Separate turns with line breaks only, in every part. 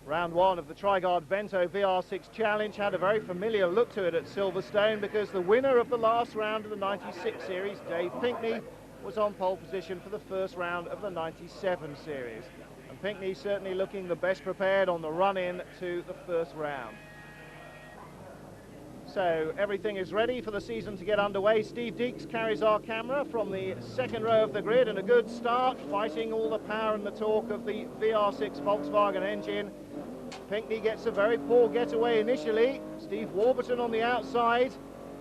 Round one of the Triguard Vento VR6 Challenge had a very familiar look to it at Silverstone because the winner of the last round of the 96 series, Dave Pinkney, was on pole position for the first round of the 97 series. And Pinkney certainly looking the best prepared on the run-in to the first round. So everything is ready for the season to get underway. Steve Deeks carries our camera from the second row of the grid, and a good start, fighting all the power and the torque of the VR6 Volkswagen engine. Pinkney gets a very poor getaway initially. Steve Warburton on the outside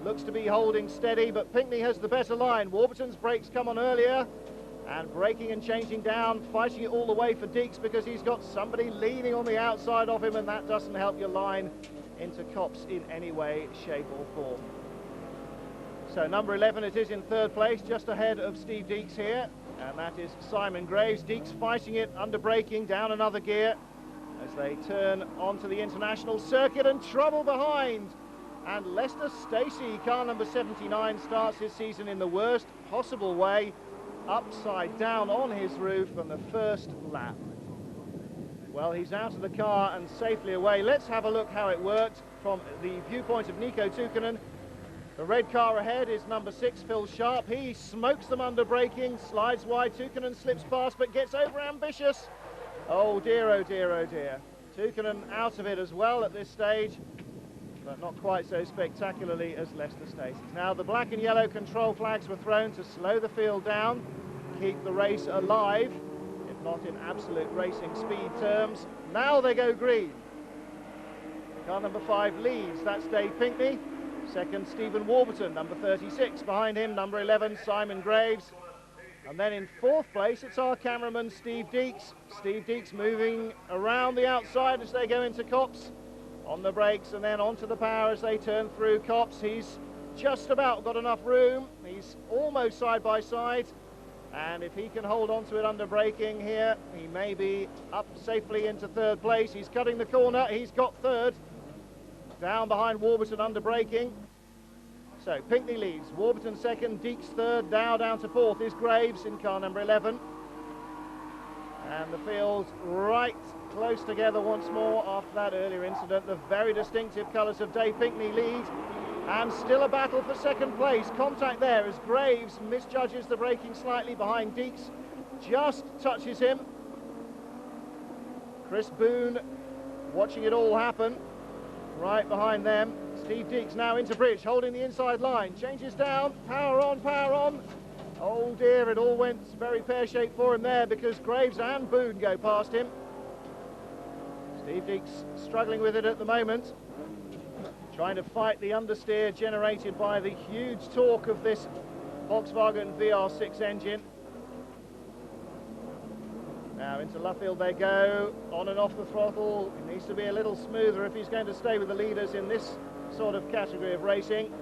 looks to be holding steady, but Pinkney has the better line. Warburton's brakes come on earlier, and braking and changing down, fighting it all the way for Deeks because he's got somebody leaning on the outside of him, and that doesn't help your line into copse in any way, shape or form. So number 11 it is in third place, just ahead of Steve Deeks here, and that is Simon Graves. Deeks fighting it under braking, down another gear as they turn onto the international circuit, and trouble behind. And Lester Stacey, car number 79, starts his season in the worst possible way, upside down on his roof on the first lap. Well, he's out of the car and safely away. Let's have a look how it worked from the viewpoint of Nico Tukkonen. The red car ahead is number 6, Phil Sharp. He smokes them under braking, slides wide. Tukkonen slips past but gets over ambitious. Oh dear, oh dear, oh dear. Tukkonen out of it as well at this stage, but not quite so spectacularly as Lester Stacey. Now the black and yellow control flags were thrown to slow the field down, keep the race alive, if not in absolute racing speed terms. Now they go green. Car number 5 leads, that's Dave Pinkney. Second, Stephen Warburton, number 36. Behind him, number 11, Simon Graves. And then in fourth place, it's our cameraman, Steve Deeks. Steve Deeks moving around the outside as they go into copse. On the brakes and then onto the power as they turn through copse. He's just about got enough room. He's almost side by side. And if he can hold on to it under braking here, he may be up safely into third place. He's cutting the corner. He's got third. Down behind Warburton under braking. So Pinkney leads, Warburton second, Deeks third, now down to fourth is Graves in car number 11. And the field right close together once more after that earlier incident. The very distinctive colours of Dave Pinkney lead, and still a battle for second place. Contact there as Graves misjudges the braking slightly behind Deeks, just touches him. Chris Boone watching it all happen right behind them. Steve Deeks now into bridge, holding the inside line, changes down, power on, power on. Oh dear, it all went very pear-shaped for him there because Graves and Boone go past him. Steve Deeks struggling with it at the moment, trying to fight the understeer generated by the huge torque of this Volkswagen VR6 engine. Now into Luffield they go, on and off the throttle. It needs to be a little smoother if he's going to stay with the leaders in this sort of category of racing.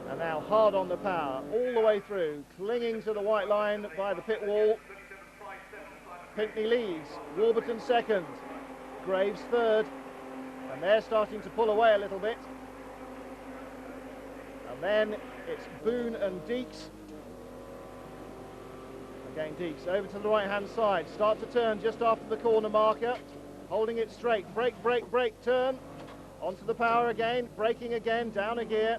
And now hard on the power, all the way through, clinging to the white line by the pit wall. Pinkney leads, Warburton second, Graves third, and they're starting to pull away a little bit. And then it's Boone and Deeks. Again, Deeks over to the right-hand side, start to turn just after the corner marker, holding it straight, brake, brake, brake, turn, onto the power again, braking again, down a gear,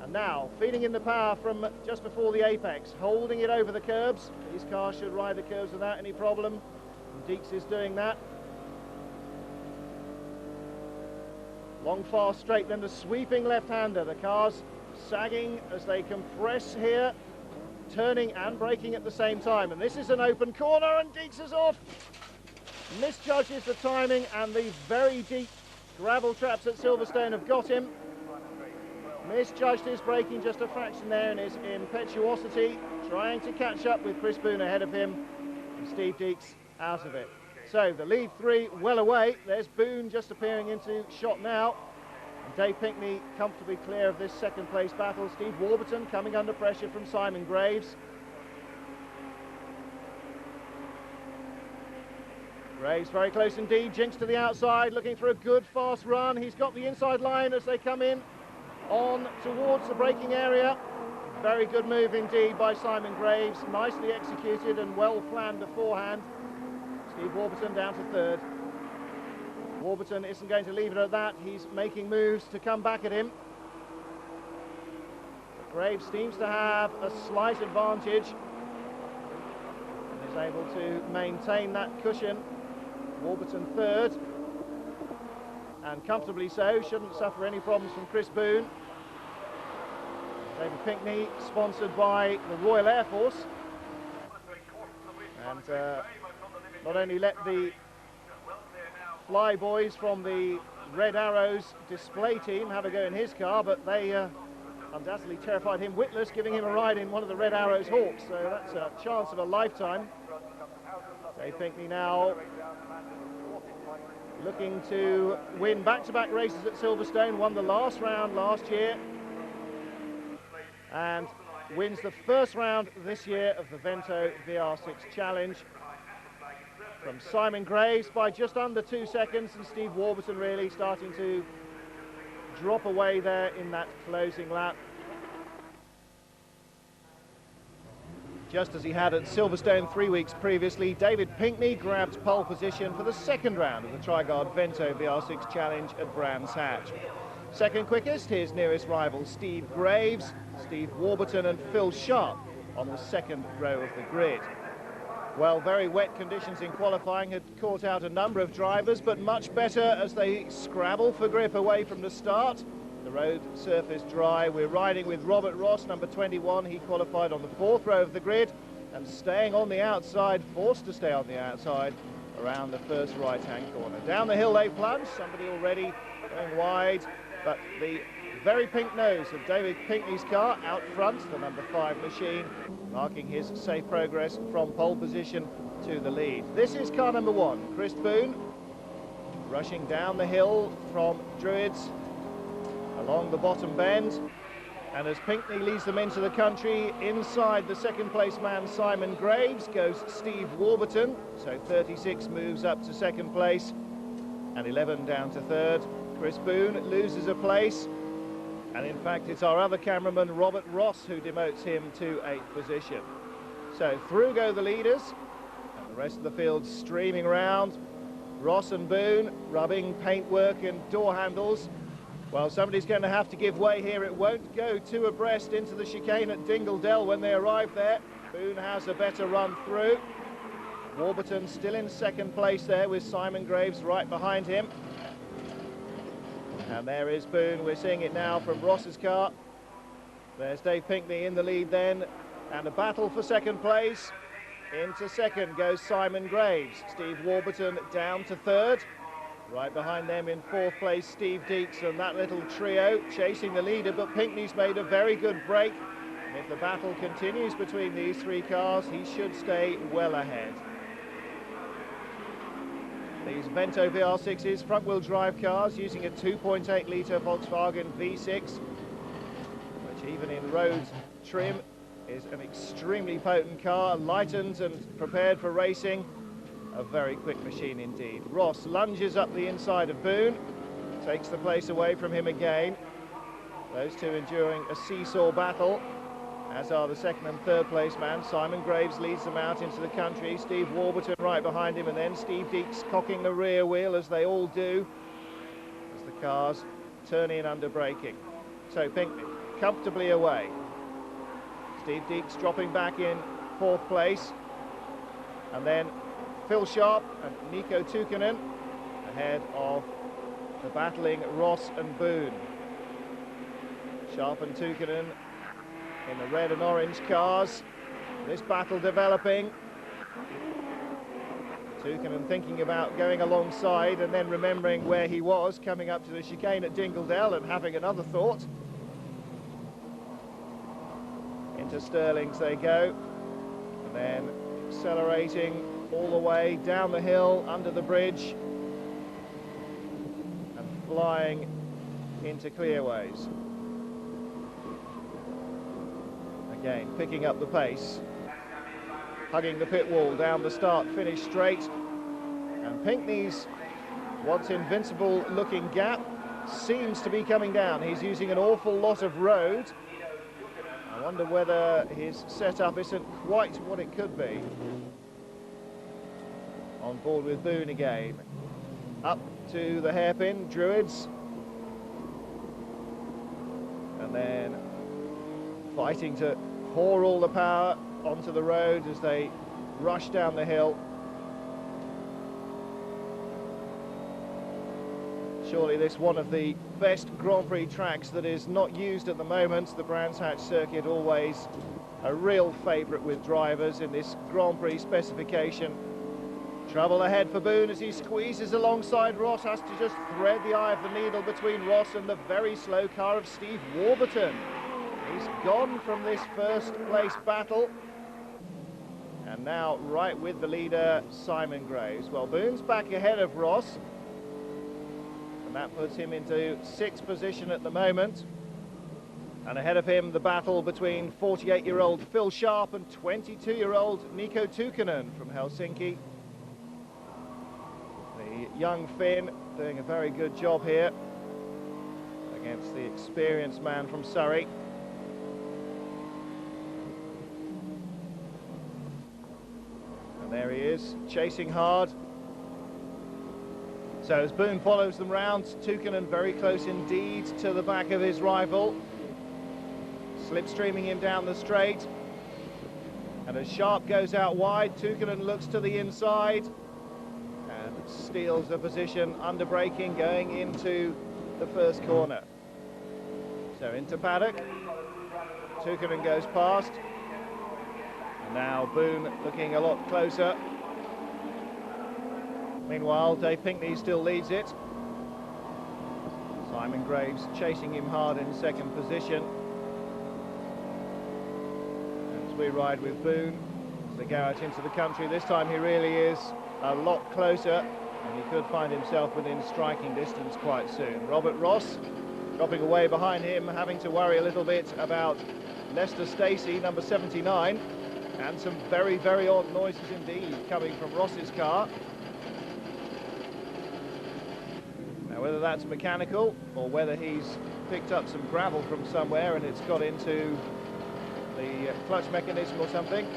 and now feeding in the power from just before the apex, holding it over the curbs. These cars should ride the curbs without any problem, and Deeks is doing that. Long, fast, straight, then the sweeping left-hander, the cars sagging as they compress here, turning and braking at the same time, and this is an open corner and Deeks is off, misjudges the timing, and the very deep gravel traps at Silverstone have got him. Misjudged his braking just a fraction there in his impetuosity, trying to catch up with Chris Boone ahead of him, and Steve Deeks out of it. So the lead three well away. There's Boone just appearing into shot now, and Dave Pinkney comfortably clear of this second place battle. Steve Warburton coming under pressure from Simon Graves. Graves very close indeed, Jinx to the outside, looking for a good fast run. He's got the inside line as they come in on towards the braking area. Very good move indeed by Simon Graves, nicely executed and well planned beforehand. Steve Warburton down to third. Warburton isn't going to leave it at that. He's making moves to come back at him. Graves seems to have a slight advantage and is able to maintain that cushion. Warburton third, and comfortably so, shouldn't suffer any problems from Chris Boone. David Pinkney, sponsored by the Royal Air Force, and not only let the Fly boys from the Red Arrows display team have a go in his car, but they undoubtedly terrified him witless, giving him a ride in one of the Red Arrows Hawks, so that's a chance of a lifetime. Dave Pinkney now looking to win back-to-back races at Silverstone, won the last round last year and wins the first round this year of the Vento VR6 Challenge. From Simon Graves by just under 2 seconds, and Steve Warburton really starting to drop away there in that closing lap. Just as he had at Silverstone 3 weeks previously, David Pinkney grabbed pole position for the second round of the Trigard Vento VR6 Challenge at Brands Hatch. Second quickest, his nearest rival Steve Graves, Steve Warburton and Phil Sharp on the second row of the grid. Well, very wet conditions in qualifying had caught out a number of drivers, but much better as they scrabble for grip away from the start. The road surface dry. We're riding with Robert Ross, number 21. He qualified on the fourth row of the grid and staying on the outside, forced to stay on the outside around the first right-hand corner. Down the hill they plunge, somebody already going wide, but the very pink nose of David Pinkney's car out front, the number 5 machine, marking his safe progress from pole position to the lead. This is car number 1, Chris Boone, rushing down the hill from Druids along the bottom bend, and as Pinkney leads them into the country, inside the second place man Simon Graves goes Steve Warburton, so 36 moves up to second place and 11 down to third. Chris Boone loses a place, and in fact it's our other cameraman Robert Ross who demotes him to 8th position. So through go the leaders, and the rest of the field streaming around. Ross and Boone rubbing paintwork and door handles. Well, somebody's going to have to give way here. It won't go two abreast into the chicane at Dingle Dell when they arrive there. Boone has a better run through. Warburton still in second place there with Simon Graves right behind him. And there is Boone. We're seeing it now from Ross's car. There's Dave Pinkney in the lead then, and a battle for second place. Into second goes Simon Graves. Steve Warburton down to third. Right behind them in fourth place, Steve Deeks, and that little trio chasing the leader, but Pinkney's made a very good break. And if the battle continues between these three cars, he should stay well ahead. These Vento VR6s, front-wheel drive cars, using a 2.8 litre Volkswagen V6, which even in road trim is an extremely potent car, lightened and prepared for racing. A very quick machine indeed. Ross lunges up the inside of Boone, takes the place away from him again. Those two enduring a seesaw battle, as are the second and third place man. Simon Graves leads them out into the country. Steve Warburton right behind him, and then Steve Deeks cocking the rear wheel, as they all do, as the cars turn in under braking. So Pinkney comfortably away. Steve Deeks dropping back in fourth place, and then Phil Sharp and Nico Tukkonen ahead of the battling Ross and Boone. Sharp and Tukkonen in the red and orange cars. This battle developing. Tukkonen thinking about going alongside and then remembering where he was coming up to the chicane at Dingle Dell and having another thought. Into Stirling's they go, and then accelerating all the way down the hill, under the bridge, and flying into clearways. Again, picking up the pace, hugging the pit wall down the start-finish straight, and Pinkney's once invincible looking gap seems to be coming down. He's using an awful lot of road. I wonder whether his setup isn't quite what it could be. On board with Boone again. up to the hairpin, Druids. And then fighting to pour all the power onto the road as they rush down the hill. Surely this one of the best Grand Prix tracks that is not used at the moment. The Brands Hatch circuit, always a real favourite with drivers in this Grand Prix specification. Trouble ahead for Boone as he squeezes alongside Ross, has to just thread the eye of the needle between Ross and the very slow car of Steve Warburton. He's gone from this first place battle, and now right with the leader, Simon Graves. Well, Boone's back ahead of Ross, and that puts him into 6th position at the moment. And ahead of him, the battle between 48-year-old Phil Sharp and 22-year-old Nico Tukkonen from Helsinki. The young Finn doing a very good job here against the experienced man from Surrey. And there he is, chasing hard. So as Boone follows them round, Tukkonen very close indeed to the back of his rival, slipstreaming him down the straight. And as Sharp goes out wide, Tukkonen looks to the inside and steals the position, under braking, going into the first corner. So into paddock, Tukkonen goes past, and now Boone looking a lot closer. Meanwhile, Dave Pinkney still leads it. Simon Graves chasing him hard in 2nd position. And as we ride with Boone, as they go out into the country, this time he really is a lot closer, and he could find himself within striking distance quite soon. Robert Ross dropping away behind him, having to worry a little bit about Lester Stacey, number 79, and some very, very odd noises indeed coming from Ross's car. Now, whether that's mechanical or whether he's picked up some gravel from somewhere and it's got into the clutch mechanism or something,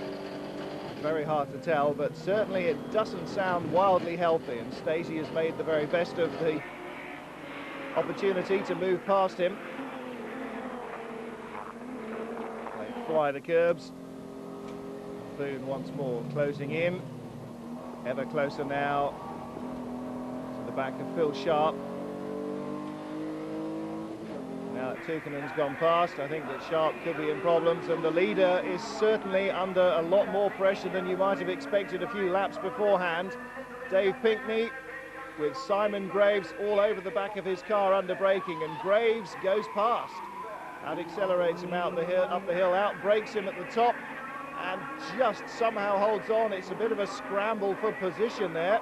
very hard to tell, but certainly it doesn't sound wildly healthy, and Stacey has made the very best of the opportunity to move past him. They fly the curbs. Boone once more closing in, ever closer now to the back of Phil Sharp. Now that Tukkonen's gone past, I think that Sharp could be in problems, and the leader is certainly under a lot more pressure than you might have expected a few laps beforehand. Dave Pinkney with Simon Graves all over the back of his car under braking, and Graves goes past, out accelerates him out the hill, up the hill, out brakes him at the top, and just somehow holds on. It's a bit of a scramble for position there,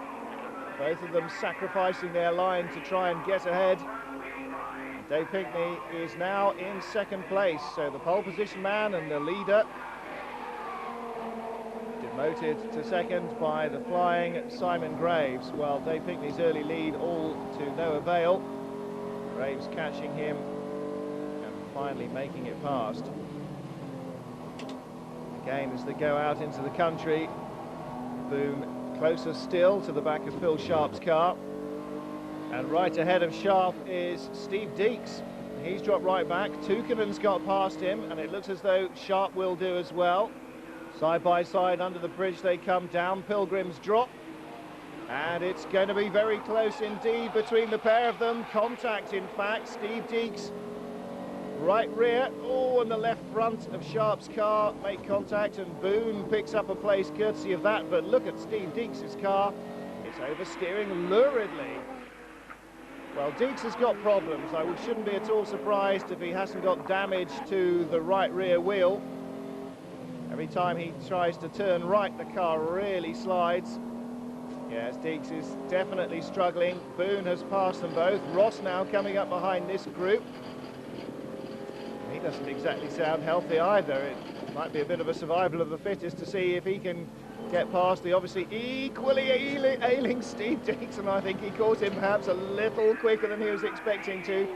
both of them sacrificing their line to try and get ahead. Dave Pinkney is now in 2nd place, so the pole position man and the leader demoted to 2nd by the flying Simon Graves. Well, Dave Pinkney's early lead all to no avail. Graves catching him and finally making it past. Again, as they go out into the country, Boone closer still to the back of Phil Sharp's car. And right ahead of Sharp is Steve Deeks. He's dropped right back. Tukkonen's got past him, and it looks as though Sharp will do as well. Side by side under the bridge they come down Pilgrim's Drop. And it's going to be very close indeed between the pair of them. Contact, in fact. Steve Deeks, right rear. Oh, and the left front of Sharp's car make contact, and Boone picks up a place courtesy of that. But look at Steve Deeks' car. It's oversteering luridly. Well, Deeks has got problems. I shouldn't be at all surprised if he hasn't got damage to the right rear wheel. Every time he tries to turn right, the car really slides. Yes, Deeks is definitely struggling. Boone has passed them both. Ross now coming up behind this group. He doesn't exactly sound healthy either. It might be a bit of a survival of the fittest to see if he can get past the obviously equally ailing Steve Deeks, and I think he caught him perhaps a little quicker than he was expecting to.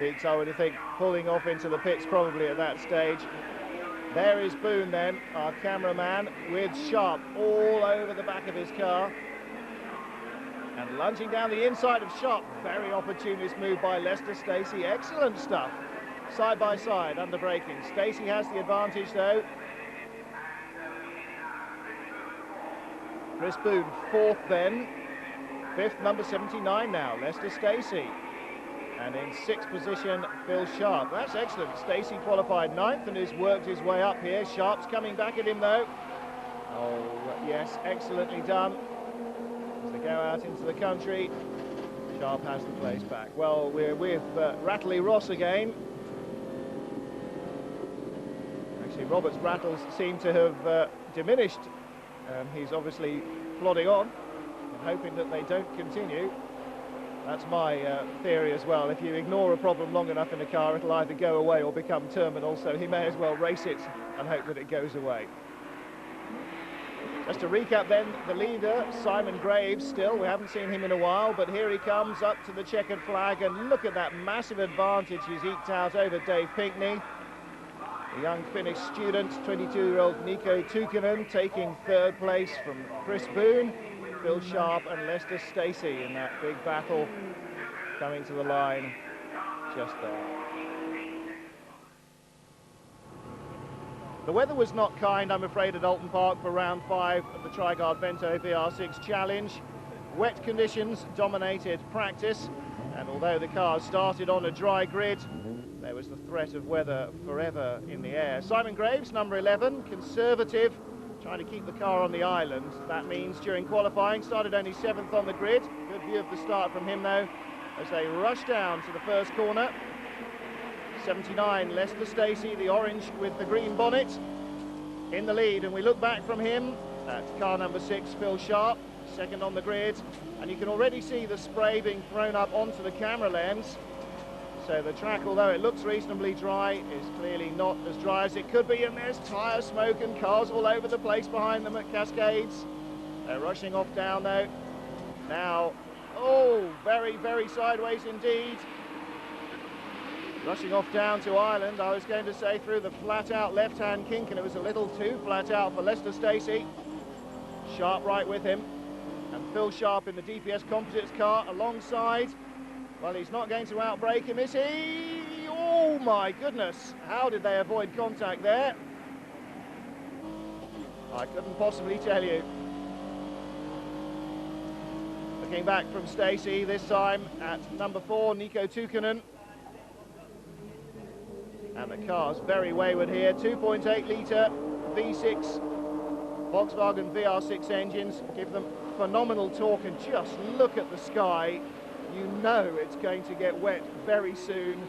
Deeks, I would think, pulling off into the pits probably at that stage. There is Boone then, our cameraman, with Sharp all over the back of his car. And lunging down the inside of Sharp. Very opportunist move by Lester Stacey. Excellent stuff. Side by side, under braking. Stacey has the advantage though. Chris Boone, fourth then. Fifth, number 79 now, Lester Stacey. And in sixth position, Phil Sharp. That's excellent. Stacey qualified ninth and has worked his way up here. Sharp's coming back at him though. Oh, yes, excellently done. As they go out into the country, Sharp has the place back. Well, we're with Rattly Ross again. Actually, Robert's rattles seem to have diminished. He's obviously plodding on and hoping that they don't continue. That's my theory as well. If you ignore a problem long enough in a car, it'll either go away or become terminal, so he may as well race it and hope that it goes away. Just to recap then, the leader, Simon Graves, still, we haven't seen him in a while, but here he comes up to the checkered flag, and look at that massive advantage he's eked out over Dave Pinkney. The young Finnish student, 22-year-old Nico Tukkonen, taking third place from Chris Boone, Phil Sharp and Lester Stacey in that big battle, coming to the line just there. The weather was not kind, I'm afraid, at Alton Park for round 5 of the Tri-Guard Vento VR6 Challenge. Wet conditions dominated practice, and although the cars started on a dry grid, there was the threat of weather forever in the air. Simon Graves, number 11, conservative, trying to keep the car on the island. That means during qualifying, started only 7th on the grid. Good view of the start from him though, as they rush down to the first corner. 79, Lester Stacey, the orange with the green bonnet, in the lead, and we look back from him at car number 6, Phil Sharp, second on the grid, and you can already see the spray being thrown up onto the camera lens. So the track, although it looks reasonably dry, is clearly not as dry as it could be, and there's tyre smoke and cars all over the place behind them at Cascades. They're rushing off down though. Now, oh, very, very sideways indeed. Rushing off down to Ireland, I was going to say through the flat-out left-hand kink, and it was a little too flat-out for Lester Stacey. Sharp right with him, and Phil Sharp in the DPS Composites car alongside. Well, he's not going to outbrake him, is he? Oh my goodness, how did they avoid contact there? I couldn't possibly tell you. Looking back from Stacey, this time at number 4, Nico Tukkonen. And the car's very wayward here. 2.8 litre V6 Volkswagen VR6 engines give them phenomenal torque, and just look at the sky. You know it's going to get wet very soon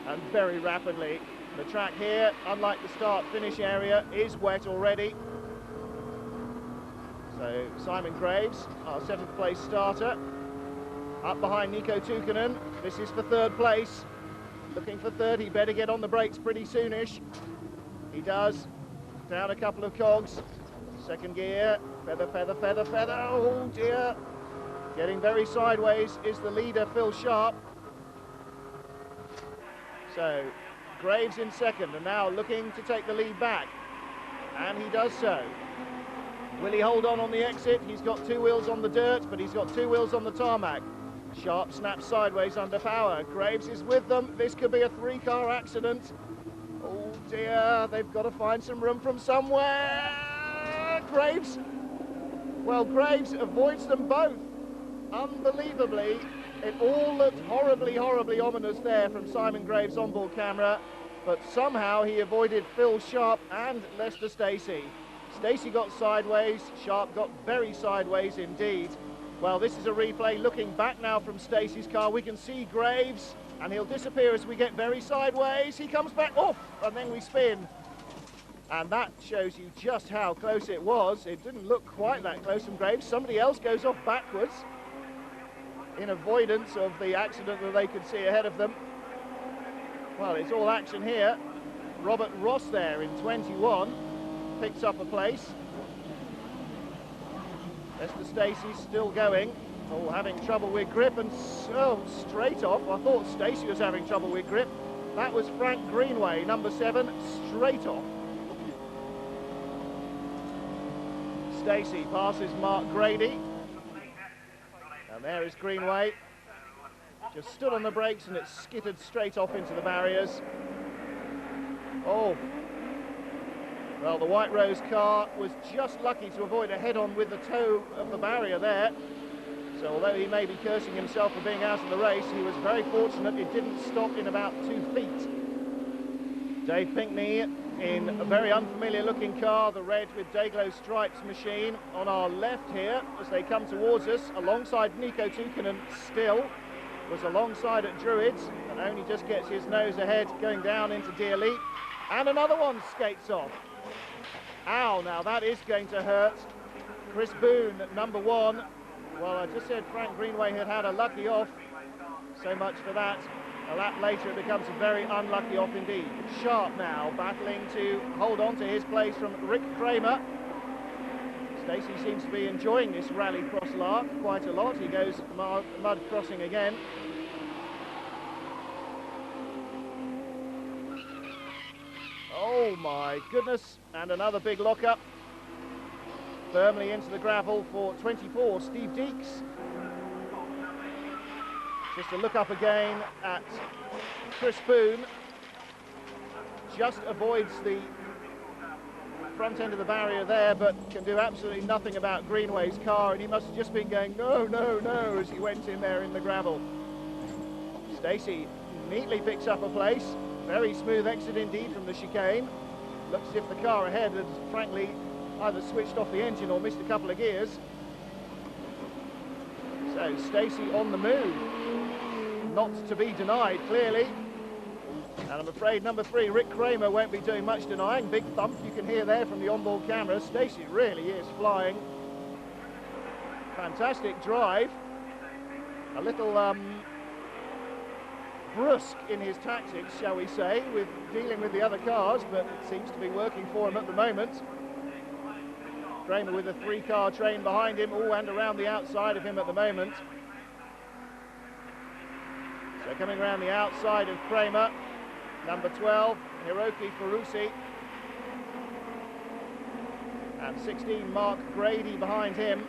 and very rapidly. The track here, unlike the start-finish area, is wet already. So Simon Graves, our 7th place starter, up behind Nico Tukkonen. This is for third place. Looking for third, he better get on the brakes pretty soonish. He does. Down a couple of cogs. Second gear, feather, feather, feather, feather. Oh dear. Getting very sideways is the leader, Phil Sharp. So Graves in second, and now looking to take the lead back. And he does so. Will he hold on the exit? He's got 2 wheels on the dirt, but he's got 2 wheels on the tarmac. Sharp snaps sideways under power. Graves is with them. This could be a 3-car accident. Oh dear, they've got to find some room from somewhere. Graves, well, Graves avoids them both. Unbelievably, it all looked horribly, horribly ominous there from Simon Graves' onboard camera, but somehow he avoided Phil Sharp and Lester Stacey. Stacey got sideways, Sharp got very sideways indeed. Well, this is a replay looking back now from Stacey's car. We can see Graves, and he'll disappear as we get very sideways. He comes back off, and then we spin. And that shows you just how close it was. It didn't look quite that close from Graves. Somebody else goes off backwards in avoidance of the accident that they could see ahead of them. Well, it's all action here. Robert Ross there in 21 picks up a place. Lester Stacey still going. Oh, having trouble with grip, and so straight off. I thought Stacey was having trouble with grip. That was Frank Greenway, number 7, straight off. Stacey passes Mark Grady. And And there is Greenway. Just stood on the brakes and it skittered straight off into the barriers. Oh. Well, the White Rose car was just lucky to avoid a head-on with the toe of the barrier there. So although he may be cursing himself for being out of the race, he was very fortunate it didn't stop in about 2 feet. Dave Pinkney in a very unfamiliar looking car, the red with Dayglow stripes machine on our left here as they come towards us, alongside Nico Tukinen still, was alongside at Druids and only just gets his nose ahead going down into Deer Leap, and another one skates off. Ow, now that is going to hurt. Chris Boone at number 1. Well, I just said Frank Greenway had had a lucky off, so much for that. A lap later it becomes a very unlucky off indeed. Sharp now battling to hold on to his place from Rick Kramer. Stacey seems to be enjoying this rally cross lark quite a lot. He goes mud crossing again. Oh my goodness, and another big lock-up. Firmly into the gravel for 24, Steve Deeks. Just a look up again at Chris Boone. Just avoids the front end of the barrier there, but can do absolutely nothing about Greenway's car, and he must have just been going, no, no, no, as he went in there in the gravel. Stacey neatly picks up a place. Very smooth exit indeed from the chicane. Looks as if the car ahead had frankly either switched off the engine or missed a couple of gears. So Stacey on the move. Not to be denied, clearly. And I'm afraid number 3, Rick Kramer, won't be doing much denying. Big thump you can hear there from the onboard camera. Stacey really is flying. Fantastic drive. A little brusque in his tactics, shall we say, with dealing with the other cars, but it seems to be working for him at the moment. Kramer with a 3-car train behind him, all and around the outside of him at the moment. So coming around the outside of Kramer, number 12, Hiroki Furusi. And 16, Mark Grady behind him.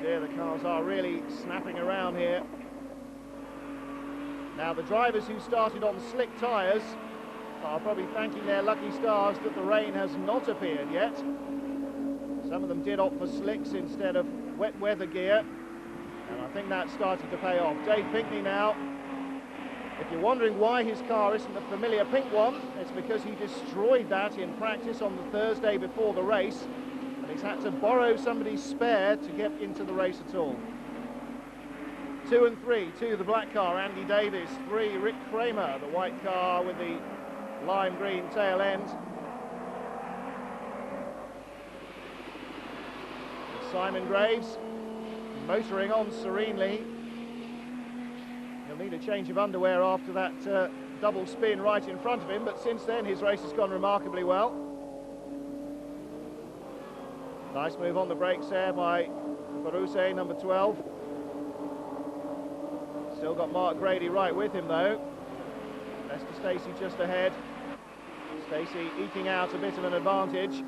Dear, the cars are really snapping around here. Now the drivers who started on slick tyres are probably thanking their lucky stars that the rain has not appeared yet. Some of them did opt for slicks instead of wet weather gear, and I think that's starting to pay off. Dave Pinkney now. If you're wondering why his car isn't the familiar pink one, it's because he destroyed that in practice on the Thursday before the race, and he's had to borrow somebody's spare to get into the race at all. 2 and 3, 2 the black car, Andy Davis, 3 Rick Kramer, the white car with the lime green tail end. Simon Graves motoring on serenely. He'll need a change of underwear after that double spin right in front of him, but since then his race has gone remarkably well. Nice move on the brakes there by Baruse, number 12. Still got Mark Grady right with him though. Lester Stacey just ahead. Stacey eking out a bit of an advantage.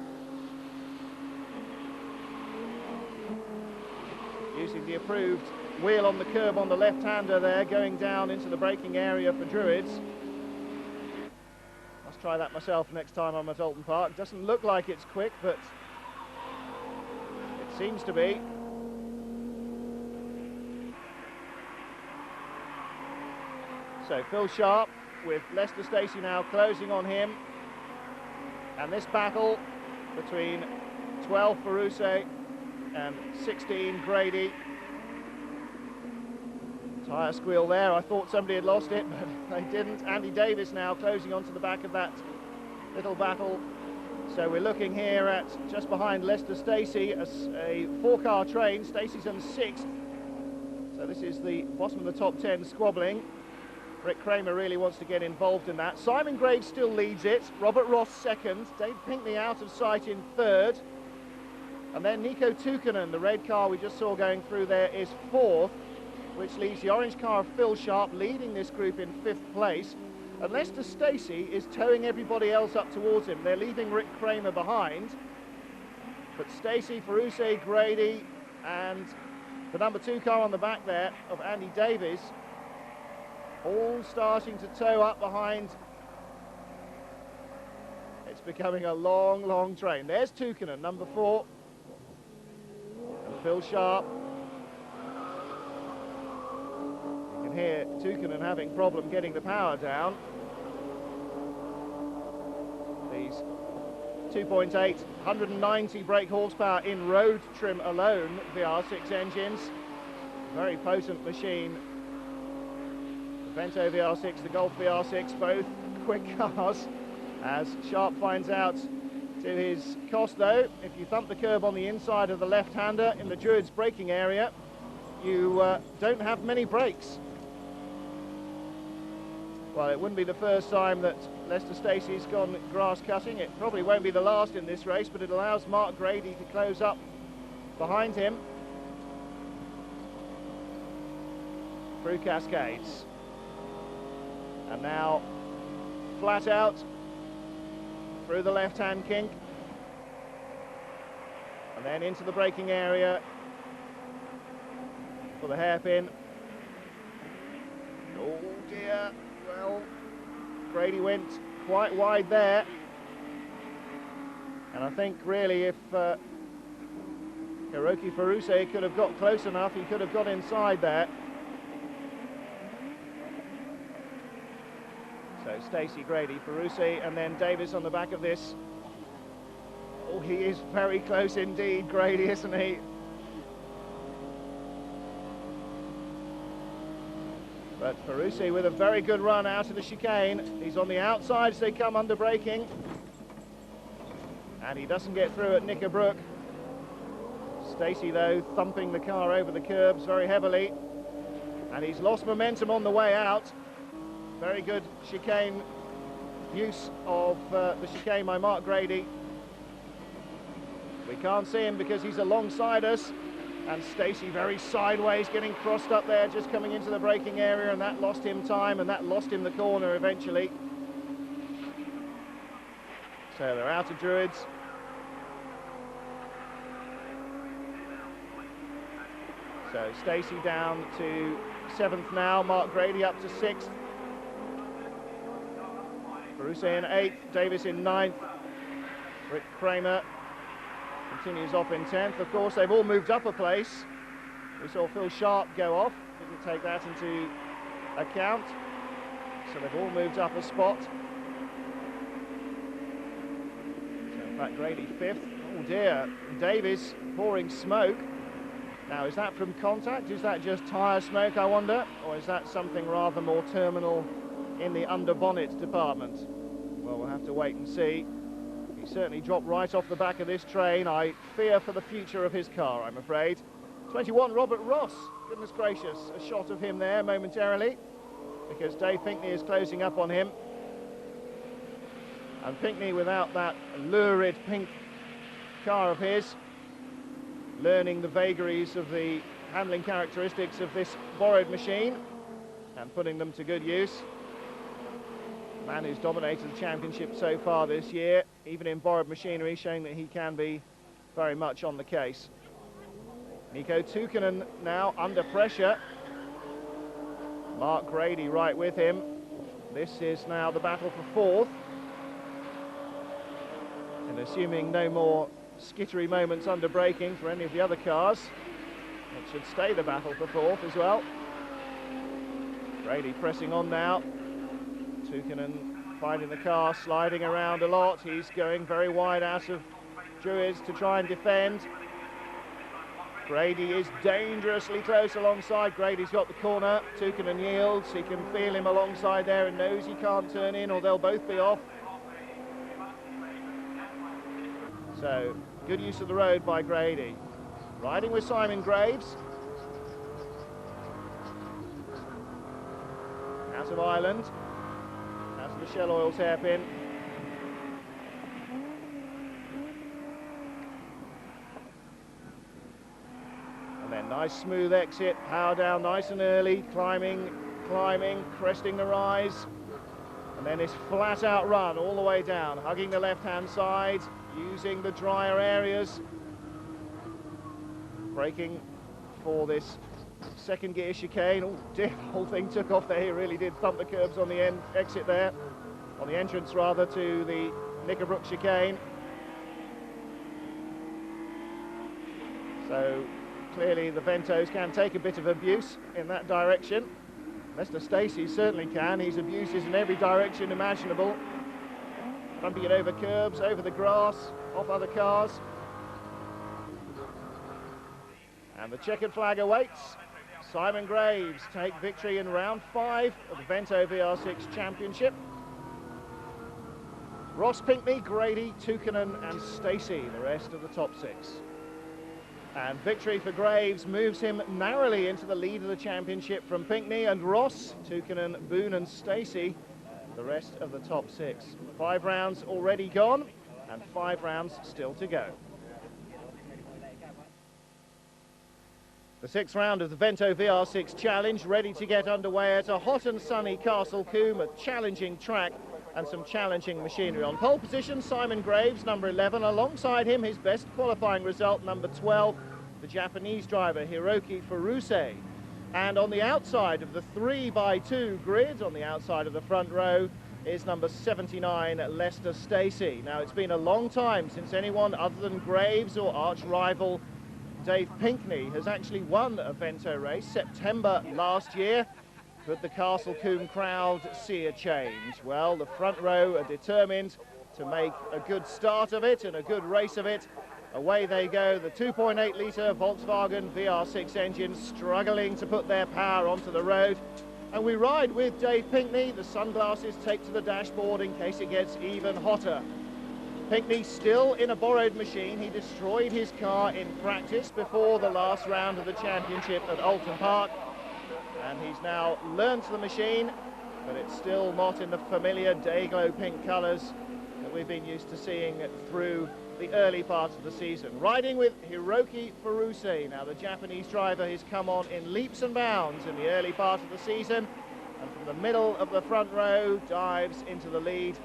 Using the approved wheel on the curb on the left-hander there, going down into the braking area for Druids. Must try that myself next time I'm at Alton Park. Doesn't look like it's quick, but it seems to be. So Phil Sharp with Lester Stacey now closing on him. And this battle between 12 Ferruce and 16 Grady. Tyre squeal there. I thought somebody had lost it, but they didn't. Andy Davis now closing onto the back of that little battle. So we're looking here at just behind Lester Stacey, a 4-car train. Stacey's in 6th. So this is the bottom of the top 10 squabbling. Rick Kramer really wants to get involved in that. Simon Graves still leads it. Robert Ross 2nd. Dave Pinkney out of sight in 3rd. And then Nico Tukinen, the red car we just saw going through there, is 4th, which leaves the orange car of Phil Sharp leading this group in 5th place. And Lester Stacey is towing everybody else up towards him. They're leaving Rick Kramer behind. But Stacey, Ferruce, Grady and The number 2 car on the back there of Andy Davies, all starting to tow up behind. It's becoming a long, long train. There's Tukinen, number 4, and Phil Sharp. You can hear Tukinen having problem getting the power down. These 2.8, 190 brake horsepower in road trim alone, VR6 engines. Very potent machine. The Vento VR6, the Golf VR6, both quick cars. As Sharp finds out to his cost though, if you thump the curb on the inside of the left-hander in the Druids braking area, you don't have many brakes. Well, it wouldn't be the first time that Lester Stacey's gone grass cutting. It probably won't be the last in this race, but it allows Mark Grady to close up behind him through Cascades. And now flat out through the left-hand kink, and then into the braking area for the hairpin. Oh dear, well, Grady went quite wide there, and I think really if Hiroki Furuse could have got close enough, he could have got inside there. So Stacey, Grady, Furuse, and then Davis on the back of this. Oh, he is very close indeed, Grady, isn't he? But Furuse with a very good run out of the chicane. He's on the outside as they come under braking. And he doesn't get through at Knickerbrook. Stacey, though, thumping the car over the curbs very heavily. And he's lost momentum on the way out. Very good chicane use of the chicane by Mark Grady. We can't see him because he's alongside us. And Stacey very sideways, getting crossed up there, just coming into the braking area, and that lost him time, and that lost him the corner eventually. So they're out of Druids. So Stacey down to 7th now, Mark Grady up to 6th. Furuse in 8th, Davis in 9th. Rick Kramer continues off in 10th. Of course, they've all moved up a place. We saw Phil Sharp go off, didn't take that into account. So they've all moved up a spot. So in fact, Grady 5th. Oh dear, Davis pouring smoke. Now, is that from contact? Is that just tyre smoke, I wonder? Or is that something rather more terminal in the under-bonnet department? Well, we'll have to wait and see. He certainly dropped right off the back of this train. I fear for the future of his car, I'm afraid. 21, Robert Ross. Goodness gracious, a shot of him there momentarily, because Dave Pinkney is closing up on him. And Pinkney, without that lurid pink car of his, learning the vagaries of the handling characteristics of this borrowed machine and putting them to good use. The man who's dominated the championship so far this year, even in borrowed machinery, showing that he can be very much on the case. Nico Tukinen now under pressure. Mark Grady right with him. This is now the battle for 4th. And assuming no more skittery moments under braking for any of the other cars, it should stay the battle for 4th as well. Grady pressing on now. Tukinen finding the car, sliding around a lot. He's going very wide out of Druids to try and defend. Grady is dangerously close alongside. Grady's got the corner. Tukinen yields. He can feel him alongside there and knows he can't turn in or they'll both be off. So, good use of the road by Grady. Riding with Simon Graves. Out of Ireland. Out of the Shell Oils hairpin. And then nice smooth exit. Power down nice and early. Climbing, climbing, cresting the rise. And then this flat out run all the way down. Hugging the left-hand side. Using the drier areas, braking for this second gear chicane. Oh dear, the whole thing took off there. He really did thump the curbs on the exit there, on the entrance rather, to the Knickerbrook chicane. So clearly the Ventos can take a bit of abuse in that direction. Mr. Stacey certainly can. He's abuses in every direction imaginable. Bumping it over curbs, over the grass, off other cars. And the checkered flag awaits. Simon Graves take victory in round 5 of the Vento VR6 Championship. Ross Pinkney, Grady, Tuukkanen and Stacey, the rest of the top 6. And victory for Graves moves him narrowly into the lead of the championship from Pinkney and Ross, Tuukkanen, Boone and Stacey, the rest of the top 6. 5 rounds already gone and 5 rounds still to go. The 6th round of the Vento VR6 Challenge ready to get underway at a hot and sunny Castle Combe, a challenging track and some challenging machinery. On pole position, Simon Graves, number 11. Alongside him, his best qualifying result, number 12, the Japanese driver Hiroki Furuse. And on the outside of the 3x2 grid, on the outside of the front row, is number 79, Lester Stacey. Now, it's been a long time since anyone other than Graves or arch rival Dave Pinkney has actually won a Vento race. September last year. Could the Castle Combe crowd see a change? Well, the front row are determined to make a good start of it and a good race of it. Away they go, the 2.8 litre Volkswagen VR6 engine struggling to put their power onto the road. And we ride with Dave Pinkney. The sunglasses take to the dashboard in case it gets even hotter. Pinkney still in a borrowed machine. He destroyed his car in practice before the last round of the championship at Alton Park. And he's now learned the machine, but it's still not in the familiar day-glow pink colours that we've been used to seeing through the early part of the season. Riding with Hiroki Furuse. Now, the Japanese driver has come on in leaps and bounds in the early part of the season, and from the middle of the front row dives into the lead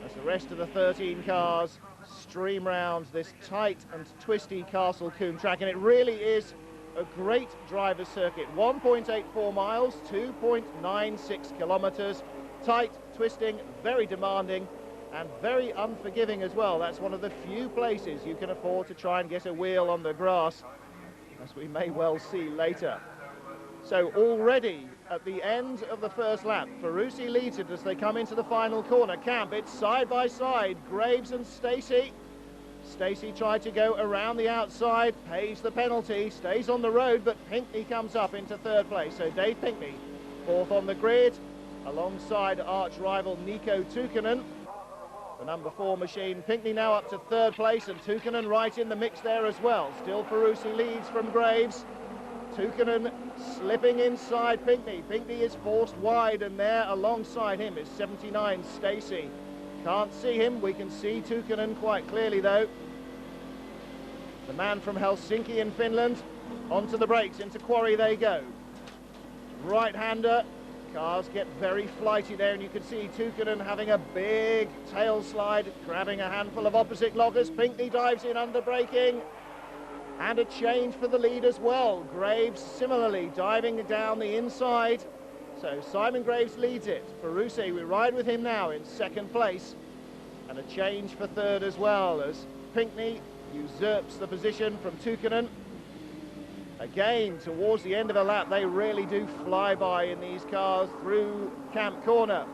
as the rest of the 13 cars stream round this tight and twisty Castle Combe track. And it really is a great driver's circuit. 1.84 miles, 2.96 kilometres, tight, twisting, very demanding and very unforgiving as well. That's one of the few places you can afford to try and get a wheel on the grass, as we may well see later. So already at the end of the first lap, Furuse leads it as they come into the final corner. Camp, it's side by side, Graves and Stacey. Stacey tried to go around the outside, pays the penalty, stays on the road, but Pinkney comes up into 3rd place. So Dave Pinkney, 4th on the grid, alongside arch rival Nico Tuukkanen. The number 4 machine. Pinkney now up to 3rd place, and Tuukkanen right in the mix there as well. Still Furuse leads from Graves. Tuukkanen slipping inside Pinkney. Pinkney is forced wide, and there alongside him is 79 Stacey. Can't see him. We can see Tuukkanen quite clearly though. The man from Helsinki in Finland. Onto the brakes, into quarry they go. Right-hander. Cars get very flighty there, and you can see Tuukkanen having a big tail slide, grabbing a handful of opposite loggers. Pinkney dives in under braking. And a change for the lead as well. Graves similarly diving down the inside. So Simon Graves leads it. Furuse, we ride with him now in 2nd place. And a change for 3rd as well, as Pinkney usurps the position from Tuukkanen. Again, towards the end of a lap, they really do fly by in these cars through Camp Corner.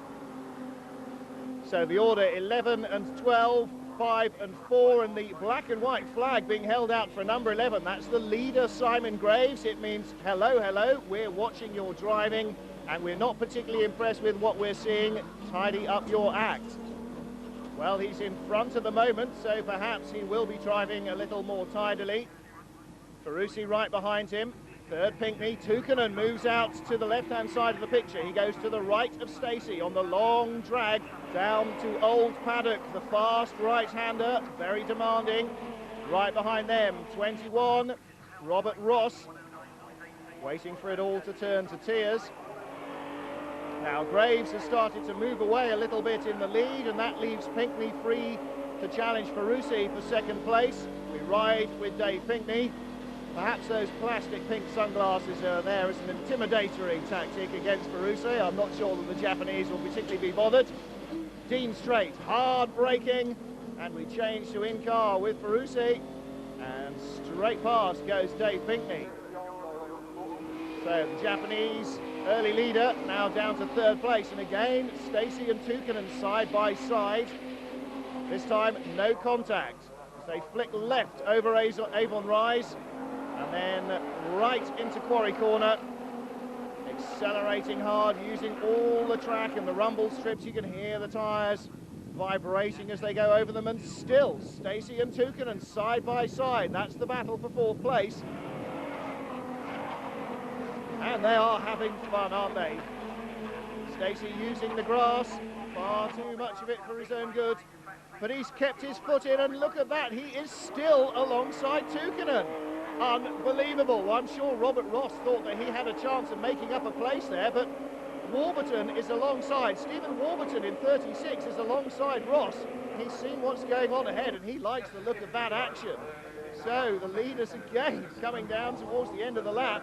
So the order 11 and 12. 5 and 4, and the black and white flag being held out for number 11. That's the leader, Simon Graves. It means hello, hello, we're watching your driving and we're not particularly impressed with what we're seeing. Tidy up your act. Well, he's in front at the moment, so perhaps he will be driving a little more tidily. Furuse right behind him. 3rd Pinkney. Tuukkanen moves out to the left-hand side of the picture. He goes to the right of Stacey on the long drag down to Old Paddock, the fast right-hander, very demanding. Right behind them, 21, Robert Ross, waiting for it all to turn to tears. Now Graves has started to move away a little bit in the lead, and that leaves Pinkney free to challenge Furuse for 2nd place. We ride with Dave Pinkney. Perhaps those plastic pink sunglasses are there as an intimidatory tactic against Ferrucci. I'm not sure that the Japanese will particularly be bothered. Dean Straight, hard braking, and we change to in-car with Ferrucci, and straight past goes Dave Pinkney. So the Japanese early leader now down to third place, and again Stacey and Tukkanen side by side. This time no contact as they flick left over Avon Rise and then right into Quarry Corner, accelerating hard, using all the track and the rumble strips. You can hear the tyres vibrating as they go over them, and still Stacey and Tukkanen side by side. That's the battle for fourth place. And they are having fun, aren't they? Stacey using the grass, far too much of it for his own good, but he's kept his foot in, and look at that, he is still alongside Tukkanen. Unbelievable. I'm sure Robert Ross thought that he had a chance of making up a place there, but Warburton is alongside. Stephen Warburton in 36 is alongside Ross. He's seen what's going on ahead, and he likes the look of that action. So the leaders again coming down towards the end of the lap.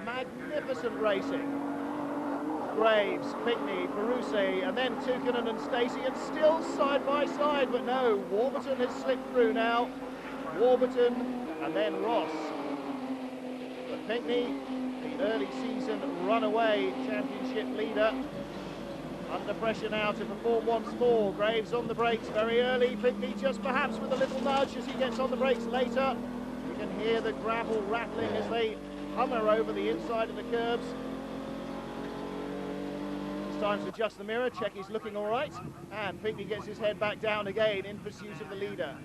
Magnificent racing. Graves, Pinkney, Ferrucci, and then Tukkanen and Stacey, and still side by side, but no, Warburton has slipped through now. Warburton and then Ross. But Pinkney, the early season runaway championship leader, under pressure now to perform once more. Graves on the brakes very early. Pinkney just perhaps with a little nudge as he gets on the brakes later. You can hear the gravel rattling as they hummer over the inside of the curbs. It's time to adjust the mirror, check he's looking all right, and Pinkney gets his head back down again in pursuit of the leader.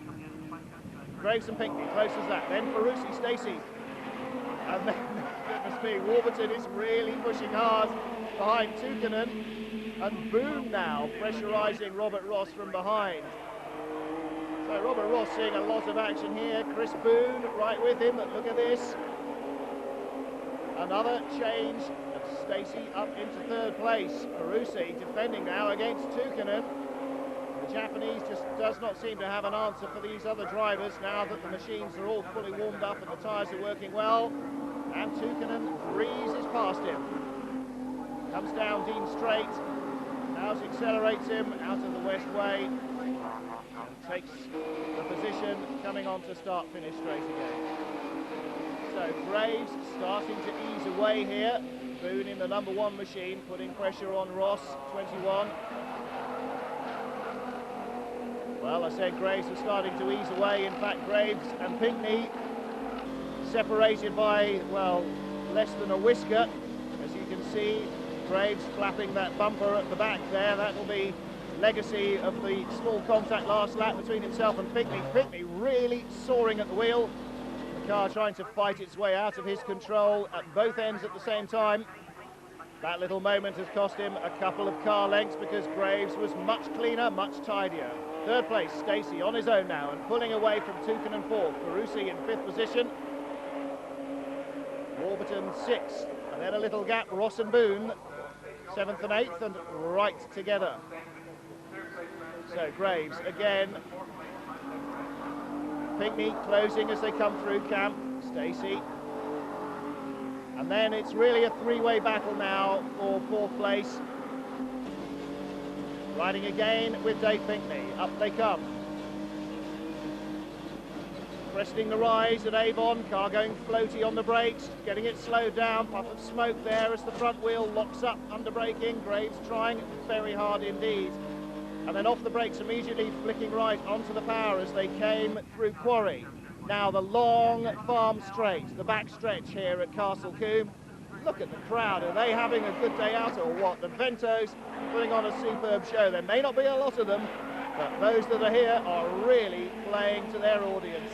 Graves and Pinkney, close as that. Then Ferrucci, Stacey, and then, goodness me, Warburton is really pushing hard behind Tukkanen, and Boone now pressurising Robert Ross from behind. So Robert Ross seeing a lot of action here. Chris Boone right with him, but look at this. Another change of Stacey up into third place. Ferrucci defending now against Tukkanen. The Japanese just does not seem to have an answer for these other drivers now that the machines are all fully warmed up and the tyres are working well. And Tukkanen breezes past him. Comes down Dean Straight. Now accelerates him out of the west way. And takes the position coming on to start-finish straight again. So Graves starting to ease away here. Boone in the number one machine, putting pressure on Ross, 21. Well, I said Graves was starting to ease away. In fact, Graves and Pinkney separated by, well, less than a whisker. As you can see, Graves flapping that bumper at the back there. That will be legacy of the small contact last lap between himself and Pinkney. Pinkney really soaring at the wheel. The car trying to fight its way out of his control at both ends at the same time. That little moment has cost him a couple of car lengths because Graves was much cleaner, much tidier. Third place, Stacey on his own now and pulling away from Tukkanen fourth. Ferrucci in fifth position. Warburton sixth. And then a little gap, Ross and Boone, seventh and eighth, and right together. So Graves again. Pinkney closing as they come through camp. Stacey. And then it's really a three-way battle now for fourth place. Riding again with Dave Pinkney. Up they come. Cresting the rise at Avon. Car going floaty on the brakes. Getting it slowed down. Puff of smoke there as the front wheel locks up under braking. Graves trying very hard indeed. And then off the brakes immediately, flicking right onto the power as they came through Quarry. Now the long farm straight, the back stretch here at Castle Combe. Look at the crowd. Are they having a good day out or what? The Ventos putting on a superb show. There may not be a lot of them, but those that are here are really playing to their audience.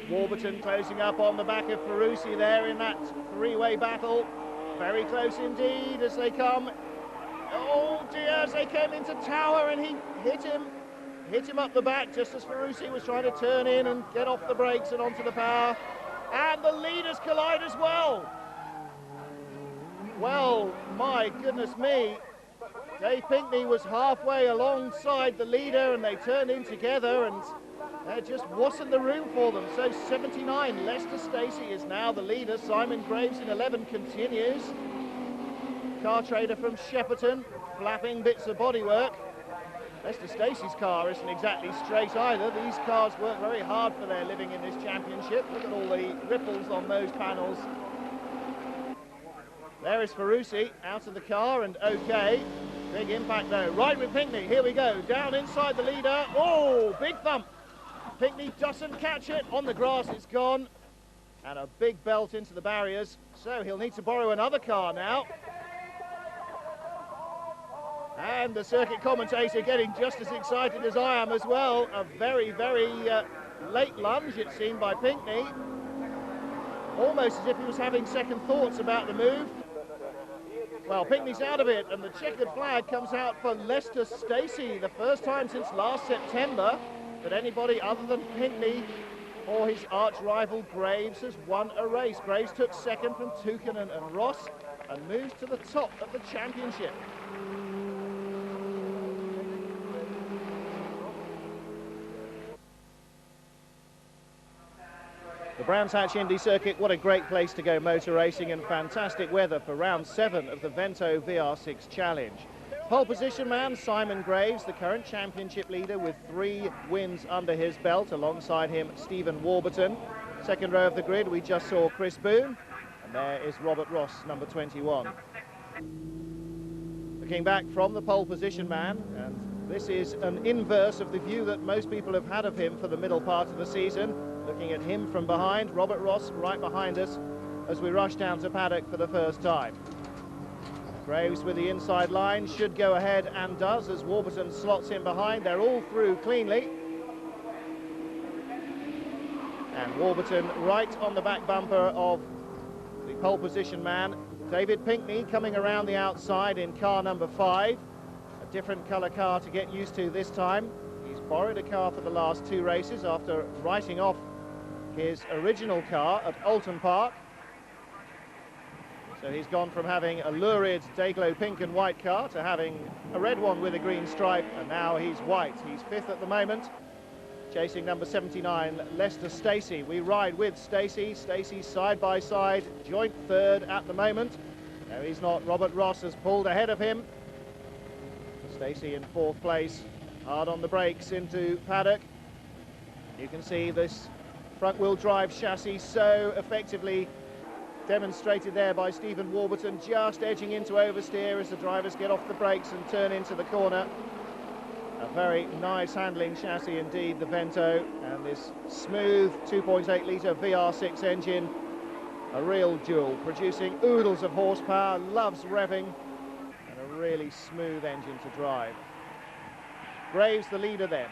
Warburton closing up on the back of Ferrucci there in that three-way battle. Very close indeed as they come. Oh dear, as they came into Tower, and he hit him up the back just as Ferrucci was trying to turn in and get off the brakes and onto the power. And the leaders collide as well. Well, my goodness me. Dave Pinkney was halfway alongside the leader and they turned in together, and There just wasn't the room for them. So 79, Lester Stacey is now the leader. Simon Graves in 11 continues. Car trader from Shepperton, flapping bits of bodywork. Lester Stacey's car isn't exactly straight either. These cars work very hard for their living in this championship. Look at all the ripples on those panels. There is Ferrucci out of the car and okay. Big impact though. Right with Pinkney. Here we go. Down inside the leader. Oh, big thump. Pinkney doesn't catch it. On the grass it's gone. And a big belt into the barriers. So he'll need to borrow another car now. And the circuit commentator getting just as excited as I am as well. A very, very late lunge, it seemed, by Pinkney. Almost as if he was having second thoughts about the move. Well, Pinkney's out of it, and the checkered flag comes out for Lester Stacey. The first time since last September that anybody other than Pinkney or his arch-rival Graves has won a race. Graves took second from Tukinen and Ross and moves to the top of the championship. The Brands Hatch Indy Circuit, what a great place to go motor racing, and fantastic weather for round 7 of the Vento VR6 Challenge. Pole position man Simon Graves, the current championship leader with 3 wins under his belt, alongside him Stephen Warburton. Second row of the grid we just saw Chris Boone, and there is Robert Ross, number 21. Looking back from the pole position man, and this is an inverse of the view that most people have had of him for the middle part of the season. Looking at him from behind, Robert Ross right behind us as we rush down to paddock for the first time. Graves with the inside line, should go ahead and does as Warburton slots in behind. They're all through cleanly. And Warburton right on the back bumper of the pole position man. David Pinkney coming around the outside in car number 5. A different colour car to get used to this time. He's borrowed a car for the last 2 races after writing off his original car at Alton Park. So he's gone from having a lurid Dayglow pink and white car to having a red one with a green stripe, and now he's white. He's 5th at the moment, chasing number 79, Lester Stacey. We ride with Stacey. Stacey side by side, joint 3rd at the moment. No, he's not. Robert Ross has pulled ahead of him. Stacey in 4th place, hard on the brakes into paddock. You can see this front-wheel drive chassis so effectively demonstrated there by Stephen Warburton, just edging into oversteer as the drivers get off the brakes and turn into the corner. A very nice handling chassis indeed, the Vento, and this smooth 2.8 litre VR6 engine, a real jewel, producing oodles of horsepower, loves revving, and a really smooth engine to drive. Graves the leader then.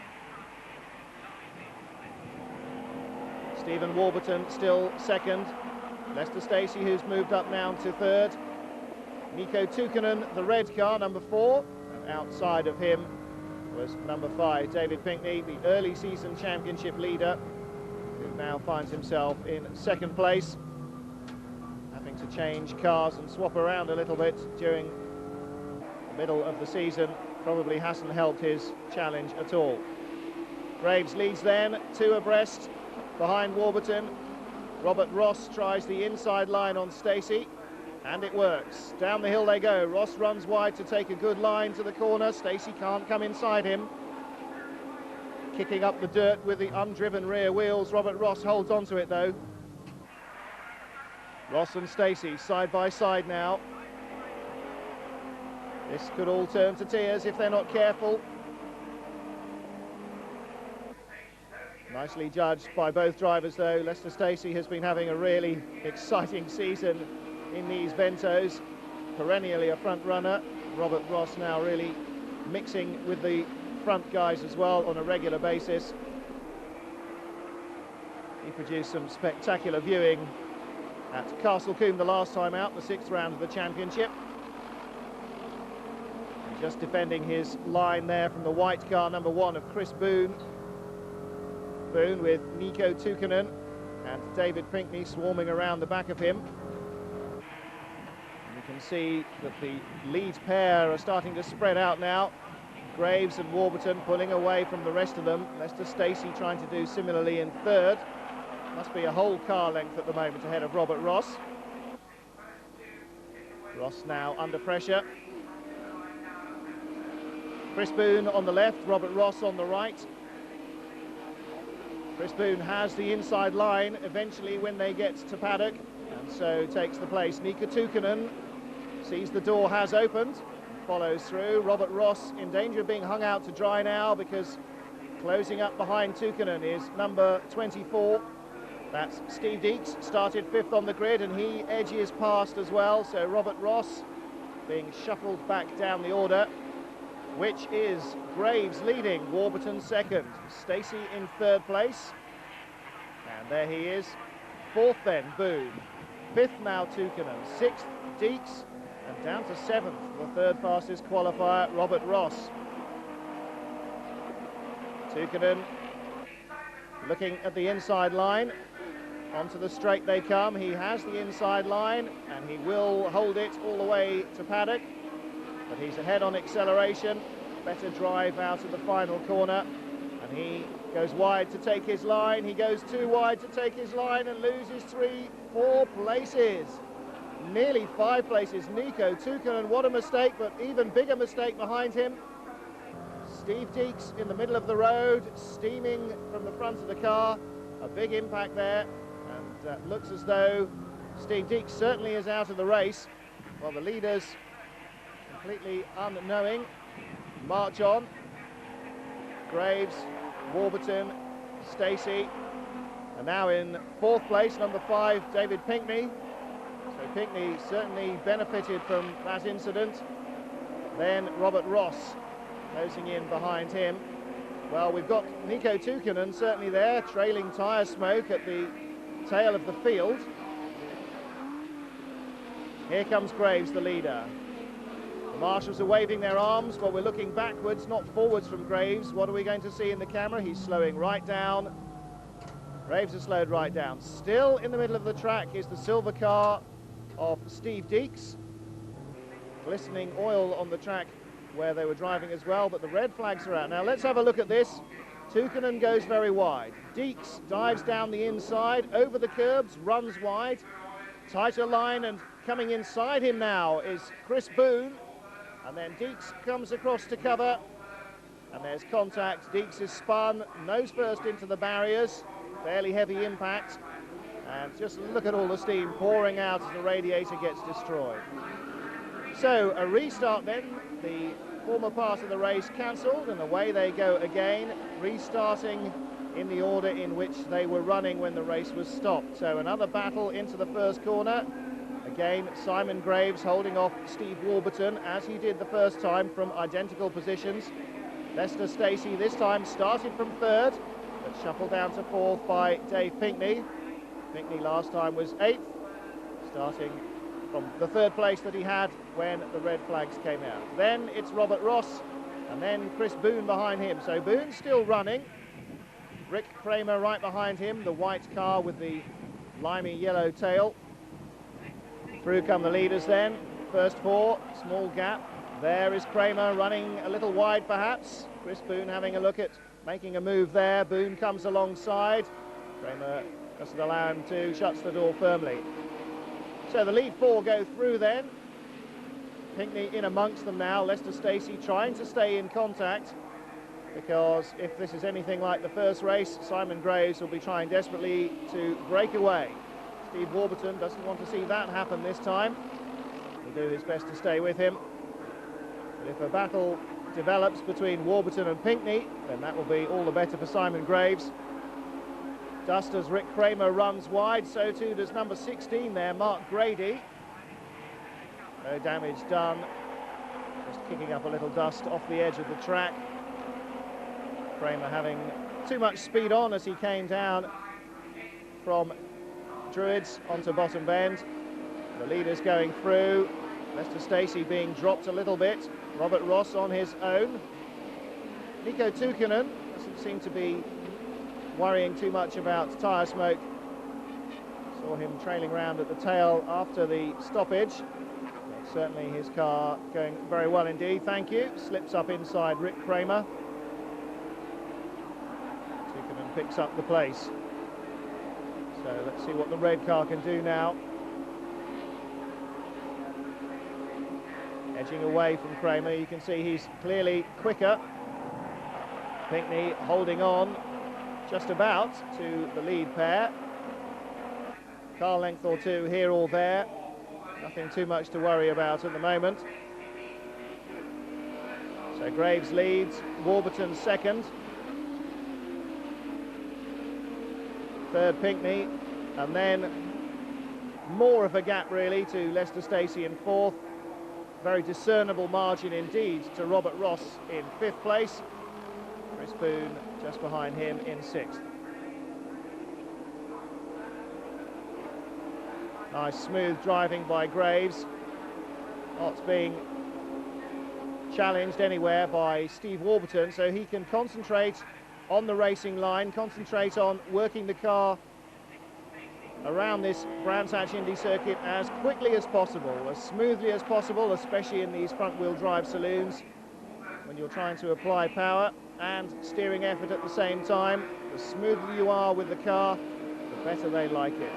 Stephen Warburton still second. Lester Stacey, who's moved up now to 3rd. Nico Tukinen, the red car, number 4. And outside of him was number 5, David Pinkney, the early season championship leader, who now finds himself in 2nd place, having to change cars and swap around a little bit during the middle of the season. Probably hasn't helped his challenge at all. Graves leads then, 2 abreast behind Warburton. Robert Ross tries the inside line on Stacey, and it works. Down the hill they go. Ross runs wide to take a good line to the corner. Stacey can't come inside him. Kicking up the dirt with the undriven rear wheels. Robert Ross holds on to it though. Ross and Stacey side by side now. This could all turn to tears if they're not careful. Nicely judged by both drivers though. Lester Stacey has been having a really exciting season in these Ventos, perennially a front runner. Robert Ross now really mixing with the front guys as well on a regular basis. He produced some spectacular viewing at Castle Combe the last time out, the 6th round of the championship. And just defending his line there from the white car, number 1 of Chris Boone. Boone with Nico Tukinen and David Pinkney swarming around the back of him. And you can see that the lead pair are starting to spread out now. Graves and Warburton pulling away from the rest of them. Lester Stacey trying to do similarly in third. Must be a whole car length at the moment ahead of Robert Ross. Ross now under pressure. Chris Boone on the left, Robert Ross on the right. Chris Boone has the inside line eventually when they get to paddock, and so takes the place. Mika Tukkonen sees the door has opened, follows through. Robert Ross in danger of being hung out to dry now, because closing up behind Tukkonen is number 24. That's Steve Deeks, started 5th on the grid, and he edges past as well. So Robert Ross being shuffled back down the order, which is Graves leading, Warburton second, Stacey in 3rd place. And there he is. 4th then, Boone. 5th now, Tukkonen. 6th, Deeks. And down to 7th, the 3rd fastest qualifier, Robert Ross. Tukkonen looking at the inside line. Onto the straight they come. He has the inside line, and he will hold it all the way to paddock. But he's ahead on acceleration. Better drive out of the final corner. And he goes wide to take his line. He goes too wide to take his line and loses 4 places. Nearly 5 places. Nico Tukkonen, what a mistake, but even bigger mistake behind him. Steve Deeks in the middle of the road, steaming from the front of the car. A big impact there. And looks as though Steve Deeks certainly is out of the race, while the leaders, completely unknowing, march on. Graves, Warburton, Stacey, and now in 4th place, number 5, David Pinkney. So Pinkney certainly benefited from that incident. Then Robert Ross closing in behind him. Well, we've got Nico Tukkonen certainly there, trailing tyre smoke at the tail of the field. Here comes Graves, the leader. The marshals are waving their arms, but we're looking backwards, not forwards from Graves. What are we going to see in the camera? He's slowing right down. Graves has slowed right down. Still in the middle of the track is the silver car of Steve Deeks. Glistening oil on the track where they were driving as well, but the red flags are out. Now let's have a look at this. Tukkonen goes very wide. Deeks dives down the inside, over the curbs, runs wide. Tighter line, and coming inside him now is Chris Boone. And then Deeks comes across to cover. And there's contact. Deeks is spun, nose first into the barriers. Fairly heavy impact. And just look at all the steam pouring out as the radiator gets destroyed. So a restart then. The former part of the race cancelled, and away they go again, restarting in the order in which they were running when the race was stopped. So another battle into the first corner. Again, Simon Graves holding off Steve Warburton, as he did the first time, from identical positions. Lester Stacey this time started from 3rd, but shuffled down to 4th by Dave Pinkney. Pinkney last time was 8th, starting from the 3rd place that he had when the red flags came out. Then it's Robert Ross, and then Chris Boone behind him. So Boone still running. Rick Kramer right behind him, the white car with the limey yellow tail. Through come the leaders then. First 4, small gap. There is Kramer running a little wide perhaps. Chris Boone having a look at making a move there. Boone comes alongside. Kramer doesn't allow him to, shuts the door firmly. So the lead 4 go through then. Pinkney in amongst them now. Lester Stacey trying to stay in contact, because if this is anything like the first race, Simon Graves will be trying desperately to break away. Steve Warburton doesn't want to see that happen this time. He'll do his best to stay with him. But if a battle develops between Warburton and Pinkney, then that will be all the better for Simon Graves. Just as Rick Kramer runs wide, so too does number 16 there, Mark Grady. No damage done, just kicking up a little dust off the edge of the track. Kramer having too much speed on as he came down from Druids onto Bottom Bend. The leaders going through. Lester Stacey being dropped a little bit. Robert Ross on his own. Nico Tukkonen doesn't seem to be worrying too much about tyre smoke. Saw him trailing round at the tail after the stoppage. Certainly his car going very well indeed, thank you. Slips up inside Rick Kramer. Tuukkanen picks up the place. So let's see what the red car can do now. Edging away from Kramer, you can see he's clearly quicker. Pinckney holding on just about to the lead pair. Car length or two here or there. Nothing too much to worry about at the moment. So Graves leads, Warburton second. Third Pinckney, and then more of a gap really to Lester Stacey in fourth. Very discernible margin indeed to Robert Ross in fifth place. Chris Boone just behind him in sixth. Nice smooth driving by Graves. Not being challenged anywhere by Steve Warburton, so he can concentrate on the racing line, concentrate on working the car around this Brands Hatch Indy circuit as quickly as possible, as smoothly as possible, especially in these front-wheel drive saloons when you're trying to apply power and steering effort at the same time. The smoother you are with the car, the better they like it.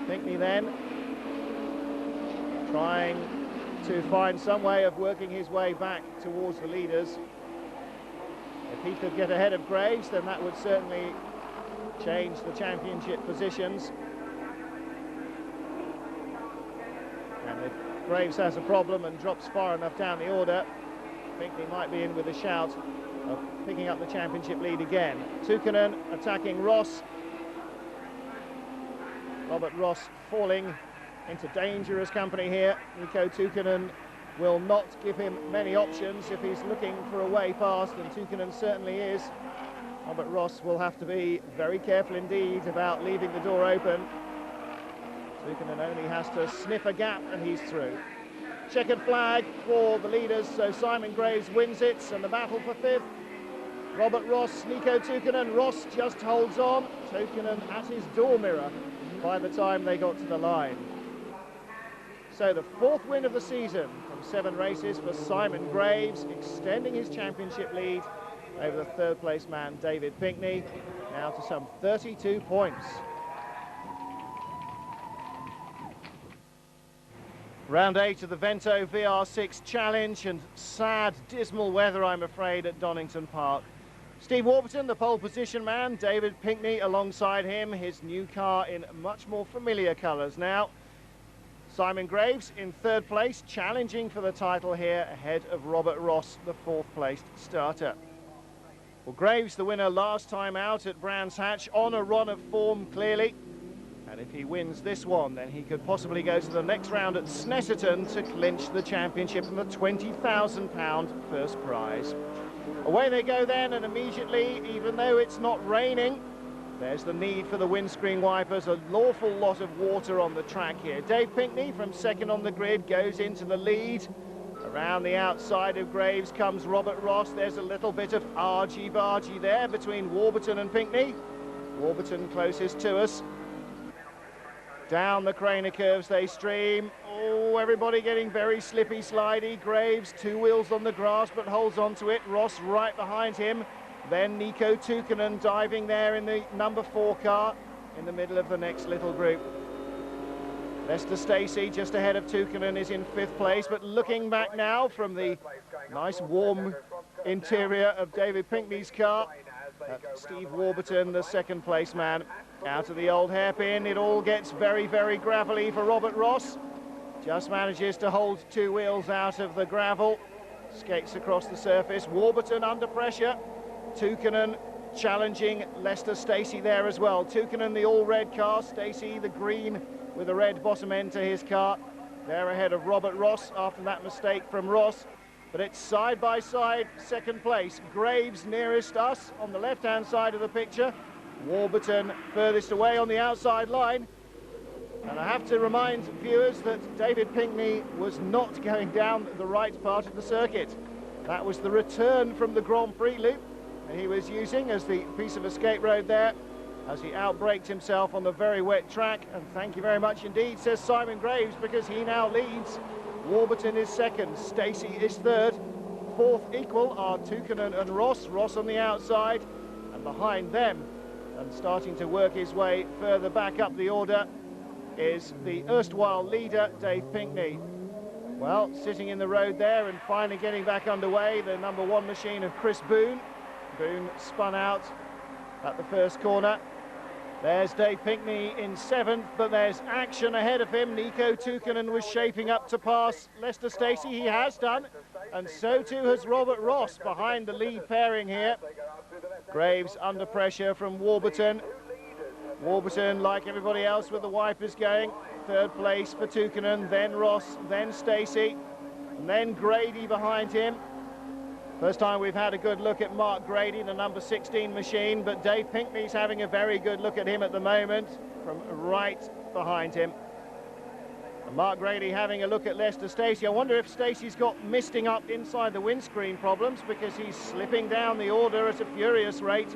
Pinckney then trying to find some way of working his way back towards the leaders. If he could get ahead of Graves, then that would certainly change the championship positions. And if Graves has a problem and drops far enough down the order, Pinckney might be in with a shout of picking up the championship lead again. Tuukkanen attacking Ross. Robert Ross falling into dangerous company here. Nico Tuukkanen will not give him many options if he's looking for a way past, and Tuukkanen certainly is. Robert Ross will have to be very careful indeed about leaving the door open. Tuukkanen only has to sniff a gap and he's through. Checkered flag for the leaders, so Simon Graves wins it, and the battle for fifth. Robert Ross, Nico Tuukkanen. Ross just holds on. Tuukkanen at his door mirror by the time they got to the line. So the fourth win of the season from 7 races for Simon Graves, extending his championship lead over the third place man David Pinckney, now to some 32 points. Round 8 of the Vento VR6 Challenge, and sad, dismal weather, I'm afraid, at Donington Park. Steve Warburton, the pole position man, David Pinckney alongside him, his new car in much more familiar colours now. Simon Graves in third place, challenging for the title here ahead of Robert Ross, the fourth placed starter. Well, Graves, the winner last time out at Brands Hatch, on a run of form clearly. And if he wins this one, then he could possibly go to the next round at Snetterton to clinch the championship and the £20,000 first prize. Away they go then, and immediately, even though it's not raining, there's the need for the windscreen wipers. An awful lot of water on the track here. Dave Pinckney from second on the grid goes into the lead. Around the outside of Graves comes Robert Ross. There's a little bit of argy-bargy there between Warburton and Pinckney. Warburton closest to us. Down the Craner curves they stream. Oh, everybody getting very slippy, slidey. Graves, 2 wheels on the grass, but holds on to it. Ross right behind him. Then Nico Tuukkanen diving there in the number 4 car in the middle of the next little group. Lester Stacey just ahead of Tuukkanen is in 5th place, but looking back now from the nice warm interior of David Pinckney's car, Steve Warburton, the 2nd place man, out of the old hairpin. It all gets very, very gravelly for Robert Ross. Just manages to hold 2 wheels out of the gravel. Skates across the surface. Warburton under pressure. Tuukkanen challenging Lester Stacey there as well. Tuukkanen, the all-red car. Stacey, the green with a red bottom end to his car. They're ahead of Robert Ross after that mistake from Ross. But it's side by side, 2nd place. Graves nearest us on the left-hand side of the picture. Warburton furthest away on the outside line. And I have to remind viewers that David Pinckney was not going down the right part of the circuit. That was the return from the Grand Prix loop he was using as the piece of escape road there. as he outbraked himself on the very wet track. And thank you very much indeed, says Simon Graves, because he now leads. Warburton is second, Stacey is third. Fourth equal are Tuukkanen and Ross. Ross on the outside, and behind them, and starting to work his way further back up the order, is the erstwhile leader, Dave Pinkney. Well, sitting in the road there and finally getting back underway, the number one machine of Chris Boone. Boone spun out at the first corner. There's Dave Pinkney in seventh, but there's action ahead of him. Nico Tuukkanen was shaping up to pass Lester Stacey. He has done, and so too has Robert Ross behind the lead pairing here. Graves under pressure from Warburton. Warburton, like everybody else, with the wipers going. Third place for Tuukkanen, then Ross, then Stacey, and then Grady behind him. First time we've had a good look at Mark Grady, the number 16 machine, but Dave Pinkney's having a very good look at him at the moment from right behind him. And Mark Grady having a look at Lester Stacey. I wonder if Stacey's got misting up inside the windscreen problems, because he's slipping down the order at a furious rate.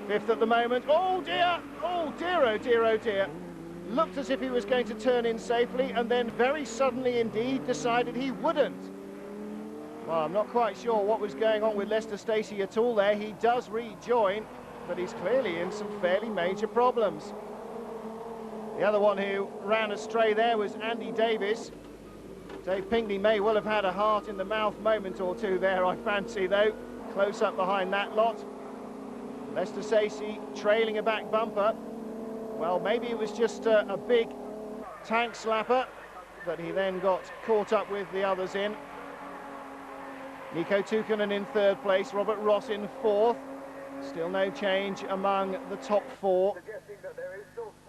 Fifth at the moment. Oh dear, oh dear, oh dear, oh dear. Looked as if he was going to turn in safely, and then very suddenly indeed decided he wouldn't. Well, I'm not quite sure what was going on with Lester Stacey at all there. He does rejoin, but he's clearly in some fairly major problems. The other one who ran astray there was Andy Davis. Dave Pinkney may well have had a heart in the mouth moment or two there, I fancy, though. Close up behind that lot. Lester Stacey trailing a back bumper. Well, maybe it was just a big tank slapper that he then got caught up with the others in. Nico Tuukkanen in third place, Robert Ross in fourth. Still no change among the top four.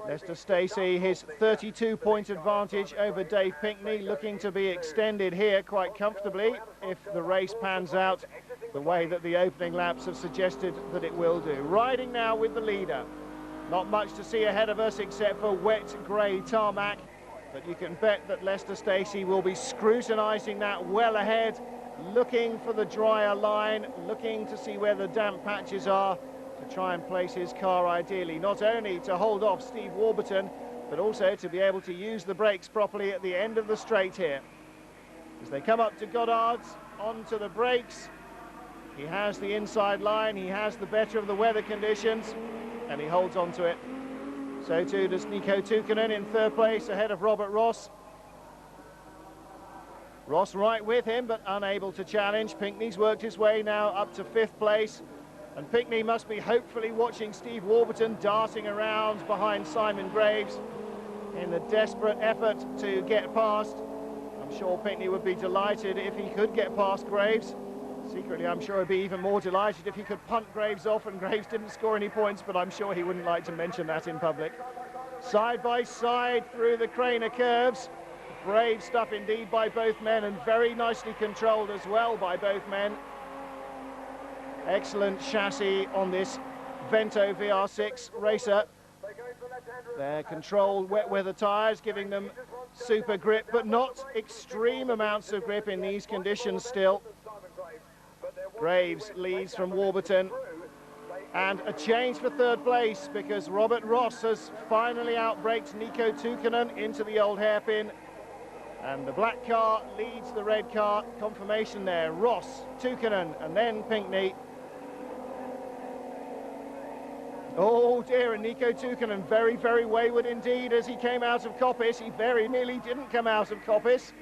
Lester Stacey, his 32-point advantage over Dave Pinkney, looking to be extended here quite comfortably if the race pans out the way that the opening laps have suggested that it will do. Riding now with the leader. Not much to see ahead of us except for wet grey tarmac, but you can bet that Lester Stacey will be scrutinising that well ahead, looking for the drier line, looking to see where the damp patches are, to try and place his car ideally, not only to hold off Steve Warburton, but also to be able to use the brakes properly at the end of the straight here. As they come up to Goddard's, onto the brakes, he has the inside line, he has the better of the weather conditions, and he holds on to it. So too does Nico Tuukkanen in third place ahead of Robert Ross. Ross right with him, but unable to challenge. Pinkney's worked his way now up to fifth place, and Pinkney must be hopefully watching Steve Warburton darting around behind Simon Graves in the desperate effort to get past. I'm sure Pinkney would be delighted if he could get past Graves. Secretly, I'm sure he'd be even more delighted if he could punt Graves off and Graves didn't score any points, but I'm sure he wouldn't like to mention that in public. Side by side through the Craner curves. Brave stuff indeed by both men, and very nicely controlled as well by both men. Excellent chassis on this Vento VR6 racer. They're controlled wet weather tyres, giving them super grip, but not extreme amounts of grip in these conditions still. Graves leads from Warburton, and a change for third place because Robert Ross has finally outbraked Nico Tuukkanen into the old hairpin, and the black car leads the red car. Confirmation there, Ross, Tuukkanen, and then Pinkney. Oh dear, and Nico Tuukkanen very, very wayward indeed as he came out of Coppice. He very nearly didn't come out of Coppice,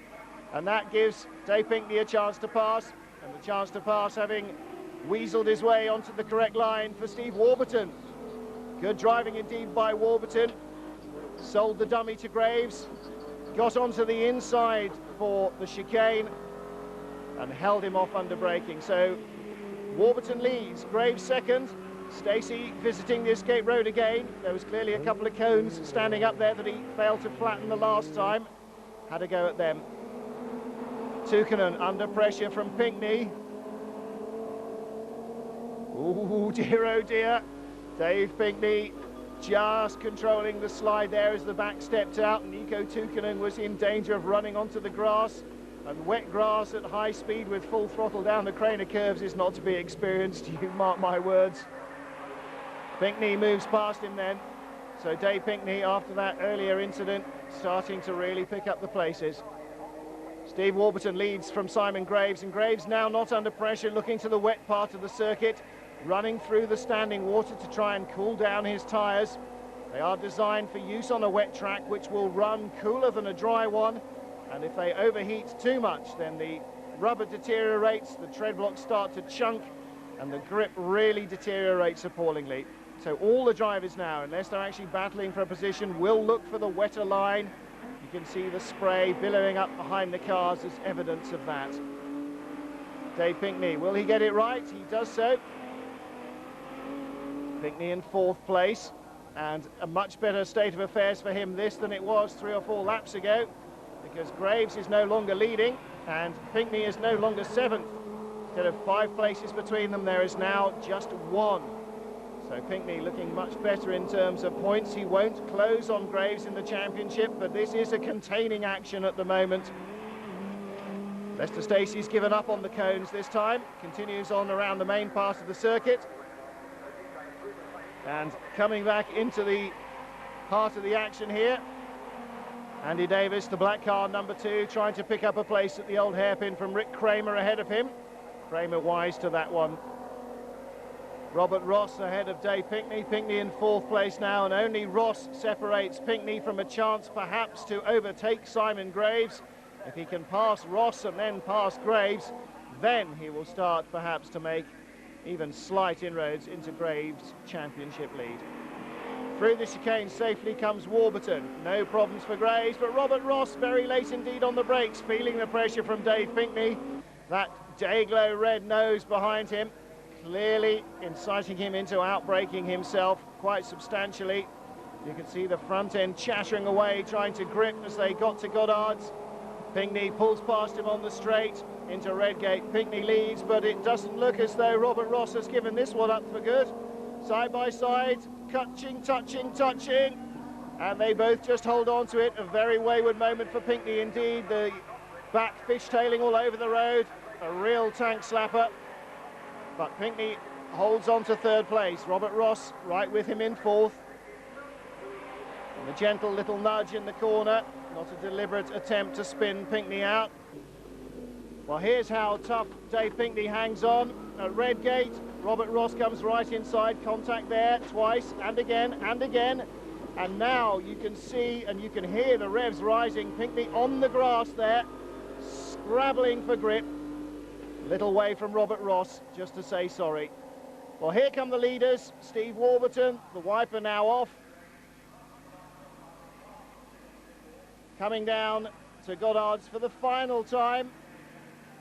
and that gives Dave Pinkney a chance to pass, and the chance to pass having weaseled his way onto the correct line for Steve Warburton. Good driving indeed by Warburton. Sold the dummy to Graves, got onto the inside for the chicane and held him off under braking. So Warburton leads, Graves second. Stacey visiting the escape road again. There was clearly a couple of cones standing up there that he failed to flatten the last time. Had a go at them. Tuukkanen under pressure from Pinkney. Oh dear, oh dear. Dave Pinkney just controlling the slide there as the back stepped out. Nico Tuukkanen was in danger of running onto the grass, and wet grass at high speed with full throttle down the Craner curves is not to be experienced, you mark my words. Pinckney moves past him then. So Dave Pinckney, after that earlier incident, starting to really pick up the places. Steve Warburton leads from Simon Graves, and Graves now not under pressure, looking to the wet part of the circuit, running through the standing water to try and cool down his tyres. They are designed for use on a wet track, which will run cooler than a dry one, and if they overheat too much, then the rubber deteriorates, the tread blocks start to chunk, and the grip really deteriorates appallingly. So all the drivers now, unless they're actually battling for a position, will look for the wetter line. You can see the spray billowing up behind the cars as evidence of that. Dave Pinckney, will he get it right? He does so. Pinckney in 4th place, and a much better state of affairs for him this than it was 3 or 4 laps ago, because Graves is no longer leading and Pinckney is no longer 7th. Instead of 5 places between them, there is now just 1. So Pinckney looking much better in terms of points. He won't close on Graves in the championship, but this is a containing action at the moment. Lester Stacey's given up on the cones this time, continues on around the main part of the circuit. And coming back into the heart of the action here, Andy Davis, the black car, number 2, trying to pick up a place at the old hairpin from Rick Kramer ahead of him. Kramer wise to that one. Robert Ross ahead of Dave Pinckney. Pinckney in 4th place now, and only Ross separates Pinckney from a chance perhaps to overtake Simon Graves. If he can pass Ross and then pass Graves, then he will start perhaps to make even slight inroads into Graves' championship lead. Through the chicane safely comes Warburton. No problems for Graves, but Robert Ross very late indeed on the brakes, feeling the pressure from Dave Pinckney. That day-glow red nose behind him, clearly inciting him into outbraking himself quite substantially. You can see the front end chattering away, trying to grip as they got to Goddard's. Pinckney pulls past him on the straight into Redgate. Pinckney leads, but it doesn't look as though Robert Ross has given this one up for good. Side by side, touching, and they both just hold on to it. A very wayward moment for Pinckney indeed. The back fishtailing all over the road, a real tank slapper. But Pinckney holds on to 3rd place. Robert Ross right with him in 4th. And a gentle little nudge in the corner, not a deliberate attempt to spin Pinckney out. Well, here's how tough Dave Pinckney hangs on at Redgate. Robert Ross comes right inside, contact there twice and again, and now you can see and you can hear the revs rising. Pinckney on the grass there, scrabbling for grip. Little way from Robert Ross, just to say sorry. Well, here come the leaders. Steve Warburton, the wiper now off. Coming down to Goddard's for the final time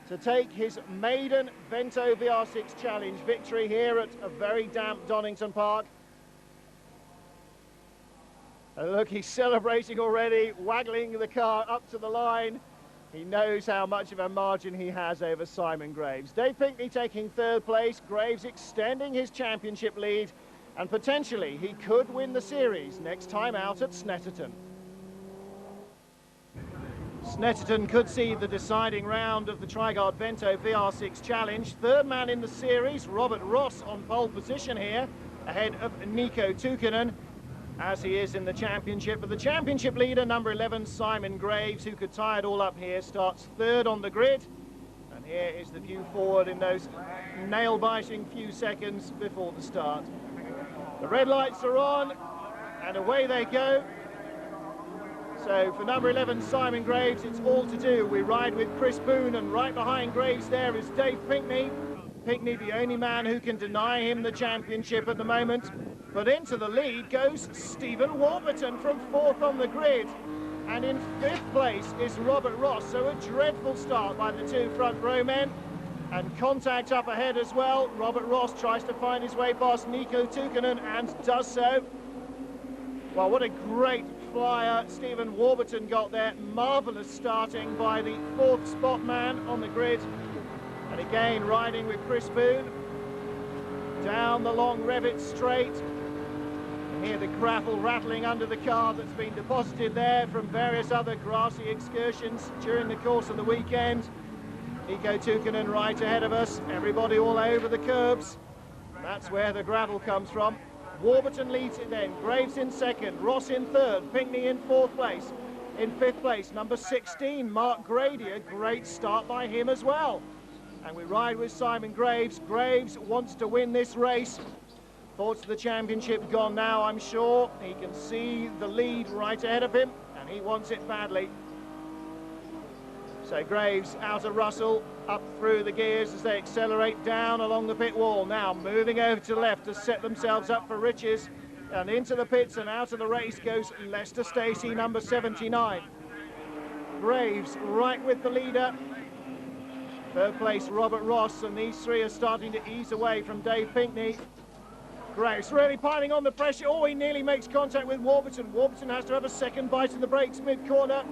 to take his maiden Vento VR6 Challenge victory here at a very damp Donington Park. And look, he's celebrating already, waggling the car up to the line. He knows how much of a margin he has over Simon Graves. Dave Pinckney taking 3rd place, Graves extending his championship lead, and potentially he could win the series next time out at Snetterton. Snetterton could see the deciding round of the Trigard Vento VR6 Challenge. 3rd man in the series, Robert Ross on pole position here, ahead of Nico Tukinen, as he is in the championship. But the championship leader, number 11, Simon Graves, who could tie it all up here, starts 3rd on the grid. And here is the view forward in those nail-biting few seconds before the start. The red lights are on, and away they go. So for number 11, Simon Graves, it's all to do. We ride with Chris Boone, and right behind Graves there is Dave Pinckney. Pinckney, the only man who can deny him the championship at the moment. But into the lead goes Stephen Warburton from 4th on the grid. And in 5th place is Robert Ross. So a dreadful start by the 2 front row men. And contact up ahead as well. Robert Ross tries to find his way past Nico Tukinen and does so. Well, what a great flyer Stephen Warburton got there. Marvellous starting by the 4th spot man on the grid. And again, riding with Chris Boone. Down the long Revit straight. And hear the gravel rattling under the car that's been deposited there from various other grassy excursions during the course of the weekend. Nico Tukinen right ahead of us. Everybody all over the curbs. That's where the gravel comes from. Warburton leads it then. Graves in second, Ross in third, Pinckney in fourth place. In fifth place, number 16, Mark Grady. A great start by him as well. And we ride with Simon Graves. Graves wants to win this race. Thoughts of the championship gone now, I'm sure. He can see the lead right ahead of him, and he wants it badly. So Graves out of Russell, up through the gears as they accelerate down along the pit wall. Now moving over to the left to set themselves up for riches. And into the pits and out of the race goes Lester Stacey, number 79. Graves right with the leader. Third place, Robert Ross, and these three are starting to ease away from Dave Pinckney. Graves really piling on the pressure. Oh, he nearly makes contact with Warburton. Warburton has to have a second bite of the brakes mid-corner.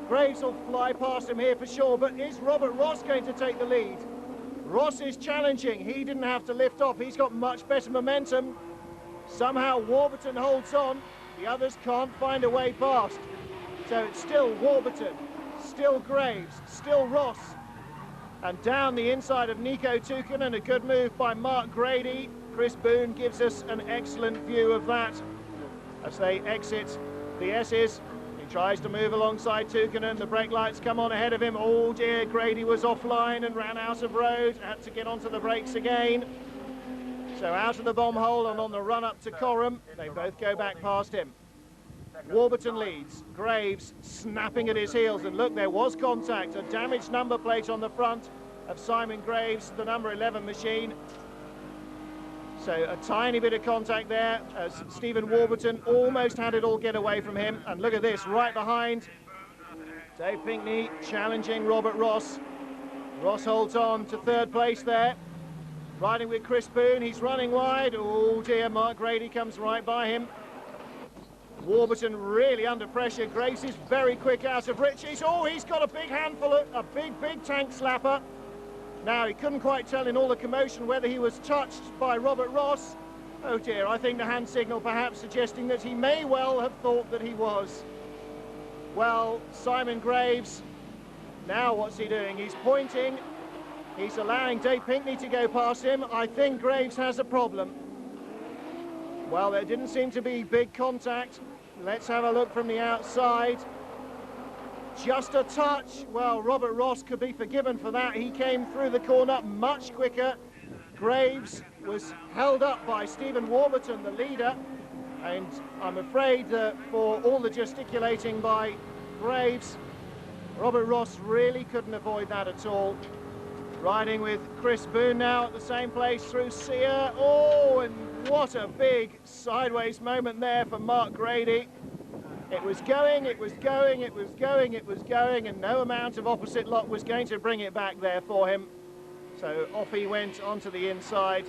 Graves will fly past him here for sure, but is Robert Ross going to take the lead? Ross is challenging. He didn't have to lift off. He's got much better momentum. Somehow Warburton holds on. The others can't find a way past. So it's still Warburton, still Graves, still Ross. And down the inside of Nico Tukinen, a good move by Mark Grady. Chris Boone gives us an excellent view of that as they exit the S's. He tries to move alongside Tukinen. The brake lights come on ahead of him. Oh dear, Grady was offline and ran out of road. Had to get onto the brakes again. So out of the bomb hole and on the run up to Coram, they both go back past him. Warburton leads, Graves snapping at his heels, and look, there was contact, a damaged number plate on the front of Simon Graves, the number 11 machine. So a tiny bit of contact there as Stephen Warburton almost had it all get away from him. And look at this, right behind, Dave Pinckney challenging Robert Ross. Ross holds on to third place there. Riding with Chris Boone, he's running wide. Oh dear, Mark Grady comes right by him. Warburton really under pressure. Graves is very quick out of Ritchie's. Oh, he's got a big handful, a big tank slapper. Now, he couldn't quite tell in all the commotion whether he was touched by Robert Ross. Oh dear, I think the hand signal perhaps suggesting that he may well have thought that he was. Well, Simon Graves, now what's he doing? He's pointing. He's allowing Dave Pinckney to go past him. I think Graves has a problem. Well, there didn't seem to be big contact. Let's have a look from the outside. Just a touch. Well, Robert Ross could be forgiven for that. He came through the corner much quicker. Graves was held up by Stephen Warburton, the leader. And I'm afraid that for all the gesticulating by Graves, Robert Ross really couldn't avoid that at all. Riding with Chris Boone now at the same place through Sear. Oh, and what a big sideways moment there for Mark Grady. It was going, it was going, it was going, it was going, and no amount of opposite lock was going to bring it back there for him. So off he went onto the inside.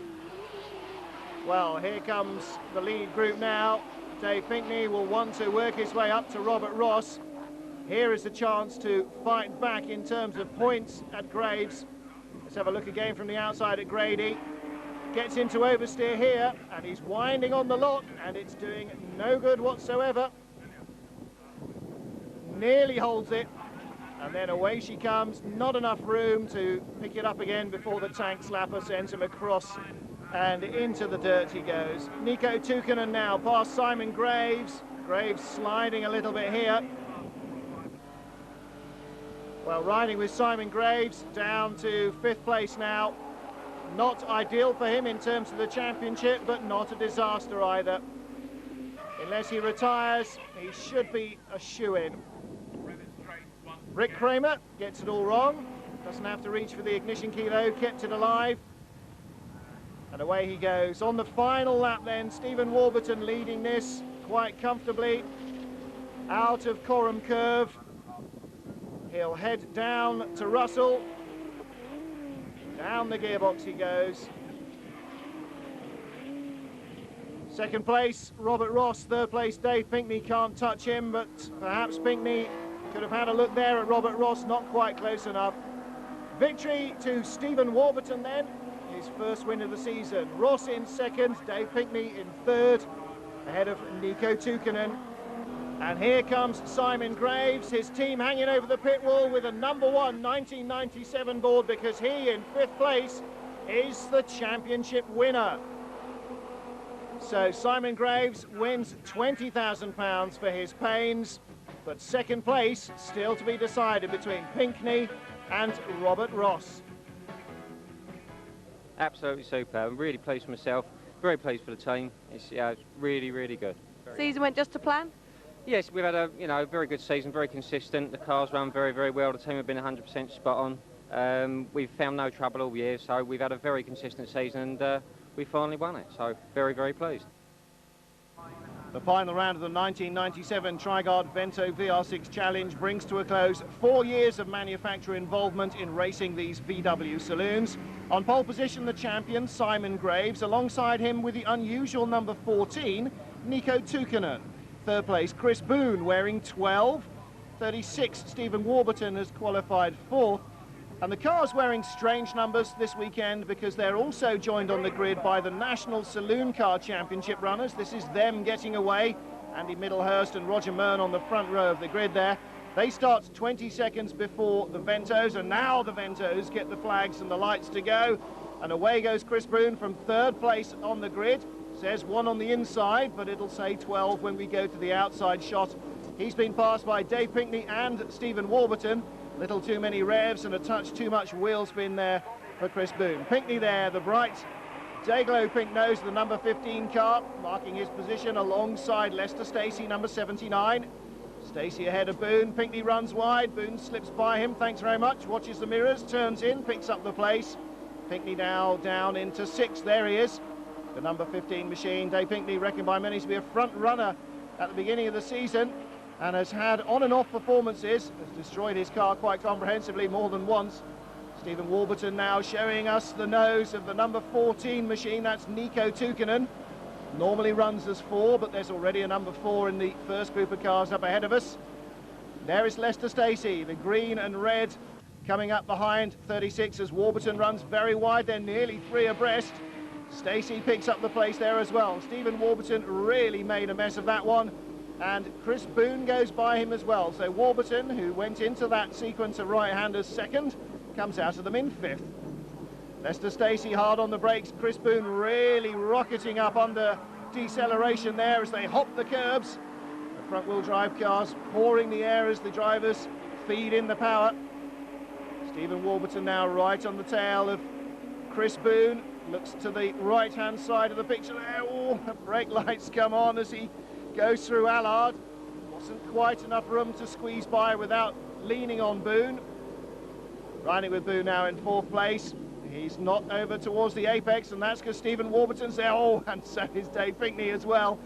Well, here comes the lead group now. Dave Pinckney will want to work his way up to Robert Ross. Here is the chance to fight back in terms of points at Graves. Let's have a look again from the outside at Grady. Gets into oversteer here, and he's winding on the lock, and it's doing no good whatsoever. Nearly holds it, and then away she comes. Not enough room to pick it up again before the tank slapper sends him across, and into the dirt he goes. Nico Tukinen now past Simon Graves. Graves sliding a little bit here. Well, riding with Simon Graves down to 5th place now. Not ideal for him in terms of the championship, but not a disaster either. Unless he retires, he should be a shoo-in. Rick Kramer gets it all wrong. Doesn't have to reach for the ignition key though, kept it alive. And away he goes. On the final lap then, Stephen Warburton leading this quite comfortably. Out of Coram Curve. He'll head down to Russell. Down the gearbox he goes. Second place, Robert Ross. Third place, Dave Pinckney. Can't touch him, but perhaps Pinckney could have had a look there at Robert Ross. Not quite close enough. Victory to Stephen Warburton then. His first win of the season. Ross in second, Dave Pinckney in third, ahead of Nico Tukinen. And here comes Simon Graves, his team hanging over the pit wall with a number 1 1997 board, because he in 5th place is the championship winner. So Simon Graves wins £20,000 for his pains, but second place still to be decided between Pinkney and Robert Ross.
Absolutely superb. I'm really pleased with myself, very pleased for the team. It's really, really good.
Season went just to plan?
Yes, we've had a very good season, very consistent. The cars run very, very well. The team have been 100% spot on. We've found no trouble all year, so we've had a very consistent season, and we finally won it. So very, very pleased.
The final round of the 1997 Triguard Vento VR6 Challenge brings to a close 4 years of manufacturer involvement in racing these VW saloons. On pole position, the champion, Simon Graves. Alongside him with the unusual number 14, Nico Tukkanen. Third place, Chris Boone, wearing 12. 36, Stephen Warburton has qualified fourth. And the cars wearing strange numbers this weekend because they're also joined on the grid by the National Saloon Car Championship runners. This is them getting away. Andy Middlehurst and Roger Myrne on the front row of the grid there. They start 20 seconds before the Ventos, and now the Ventos get the flags and the lights to go. And away goes Chris Boone from third place on the grid. Says 1 on the inside, but it'll say 12 when we go to the outside shot. He's been passed by Dave Pinkney and Stephen Warburton. Little too many revs and a touch too much wheel spin there for Chris Boone. Pinkney there, the bright Dayglow pink nose, the number 15 car, marking his position alongside Lester Stacey, number 79. Stacey ahead of Boone. Pinkney runs wide. Boone slips by him. Thanks very much. Watches the mirrors, turns in, picks up the place. Pinkney now down into 6th. There he is. The number 15 machine. Dave Pinkney, reckoned by many to be a front runner at the beginning of the season, and has had on and off performances, has destroyed his car quite comprehensively more than once. Stephen Warburton now showing us the nose of the number 14 machine. That's Nico Tukkanen. Normally runs as 4, but there's already a number 4 in the first group of cars up ahead of us. There is Lester Stacey, the green and red, coming up behind 36 as Warburton runs very wide. They're nearly 3 abreast. Stacey picks up the place there as well. Stephen Warburton really made a mess of that one, and Chris Boone goes by him as well. So Warburton, who went into that sequence of right-handers second, comes out of them in 5th. Lester Stacey hard on the brakes. Chris Boone really rocketing up under deceleration there as they hop the curbs. The front-wheel drive cars pouring the air as the drivers feed in the power. Stephen Warburton now right on the tail of Chris Boone. Looks to the right-hand side of the picture there. Oh, the brake lights come on as he goes through Allard. Wasn't quite enough room to squeeze by without leaning on Boone. Riding with Boone now in 4th place. He's not over towards the apex, and that's because Stephen Warburton's there. Oh, and so is Dave Pinkney as well.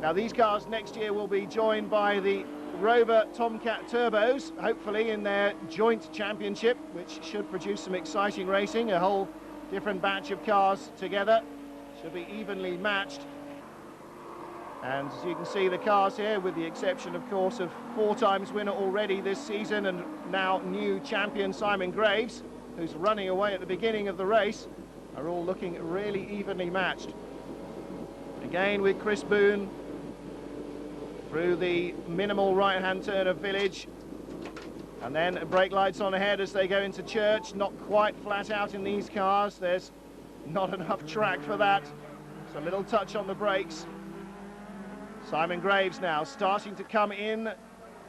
Now, these cars next year will be joined by the Rover Tomcat Turbos, hopefully in their joint championship, which should produce some exciting racing. A whole different batch of cars together, should be evenly matched. And as you can see, the cars here, with the exception of course of 4 times winner already this season and now new champion Simon Graves, who's running away at the beginning of the race, are all looking really evenly matched. Again with Chris Boone through the minimal right-hand turn of Village, and then brake lights on ahead as they go into Church. Not quite flat out in these cars. There's not enough track for that. So a little touch on the brakes. Simon Graves now starting to come in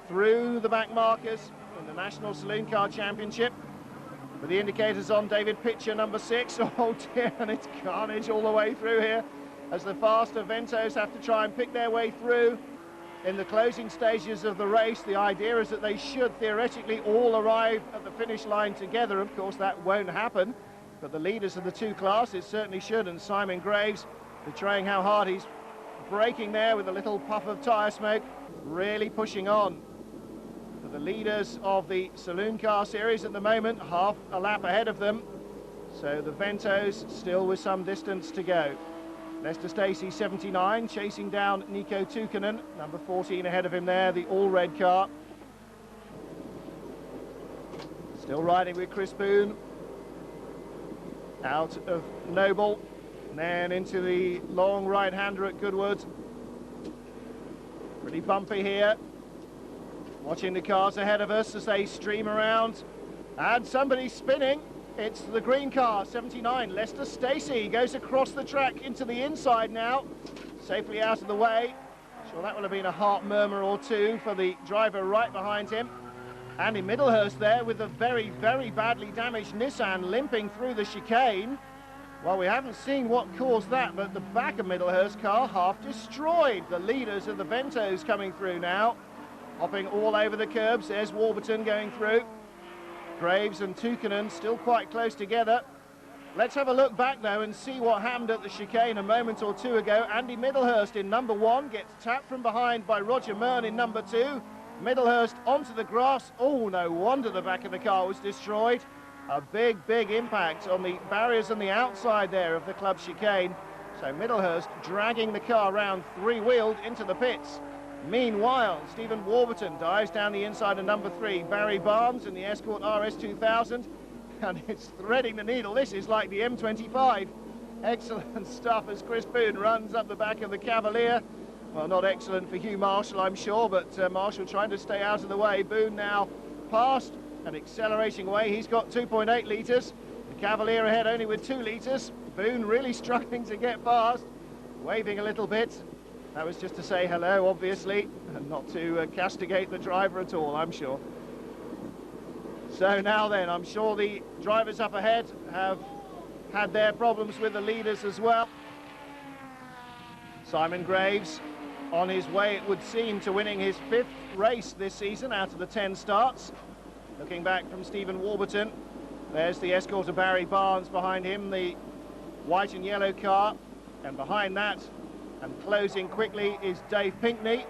through the back markers in the National Saloon Car Championship. With the indicators on, David Pitcher, number 6. Oh dear, and it's carnage all the way through here as the faster Ventos have to try and pick their way through. In the closing stages of the race, the idea is that they should theoretically all arrive at the finish line together. Of course, that won't happen, but the leaders of the 2 classes certainly should, and Simon Graves betraying how hard he's braking there with a little puff of tyre smoke, really pushing on. But the leaders of the Saloon Car Series at the moment, half a lap ahead of them, so the Ventos still with some distance to go. Lester Stacey, 79, chasing down Nico Tukkanen, number 14 ahead of him there, the all-red car. Still riding with Chris Boone. Out of Noble, and then into the long right-hander at Goodwood. Pretty bumpy here. Watching the cars ahead of us as they stream around. And somebody's spinning. It's the green car, 79, Lester Stacey, goes across the track into the inside now, safely out of the way. Sure, that would have been a heart murmur or two for the driver right behind him. Andy Middlehurst there with a very, very badly damaged Nissan limping through the chicane. Well, we haven't seen what caused that, but the back of Middlehurst's car half destroyed. The leaders of the Ventos coming through now, hopping all over the curbs. There's Warburton going through. Graves and Tukinen still quite close together. Let's have a look back though and see what happened at the chicane a moment or two ago. Andy Middlehurst in number 1 gets tapped from behind by Roger Myrne in number 2. Middlehurst onto the grass. Oh, no wonder the back of the car was destroyed. A big, big impact on the barriers on the outside there of the club chicane. So Middlehurst dragging the car round three-wheeled into the pits. Meanwhile, Stephen Warburton dives down the inside of number 3. Barry Barnes in the Escort RS2000. And it's threading the needle. This is like the M25. Excellent stuff as Chris Boone runs up the back of the Cavalier. Well, not excellent for Hugh Marshall, I'm sure, but Marshall trying to stay out of the way. Boone now past and accelerating away. He's got 2.8 litres. The Cavalier ahead only with 2 litres. Boone really struggling to get past, waving a little bit. That was just to say hello, obviously, and not to castigate the driver at all, I'm sure. So now then, I'm sure the drivers up ahead have had their problems with the leaders as well. Simon Graves on his way, it would seem, to winning his 5th race this season out of the 10 starts. Looking back from Stephen Warburton, there's the Escort of Barry Barnes behind him, the white and yellow car, and behind that, and closing quickly, is Dave Pinkney.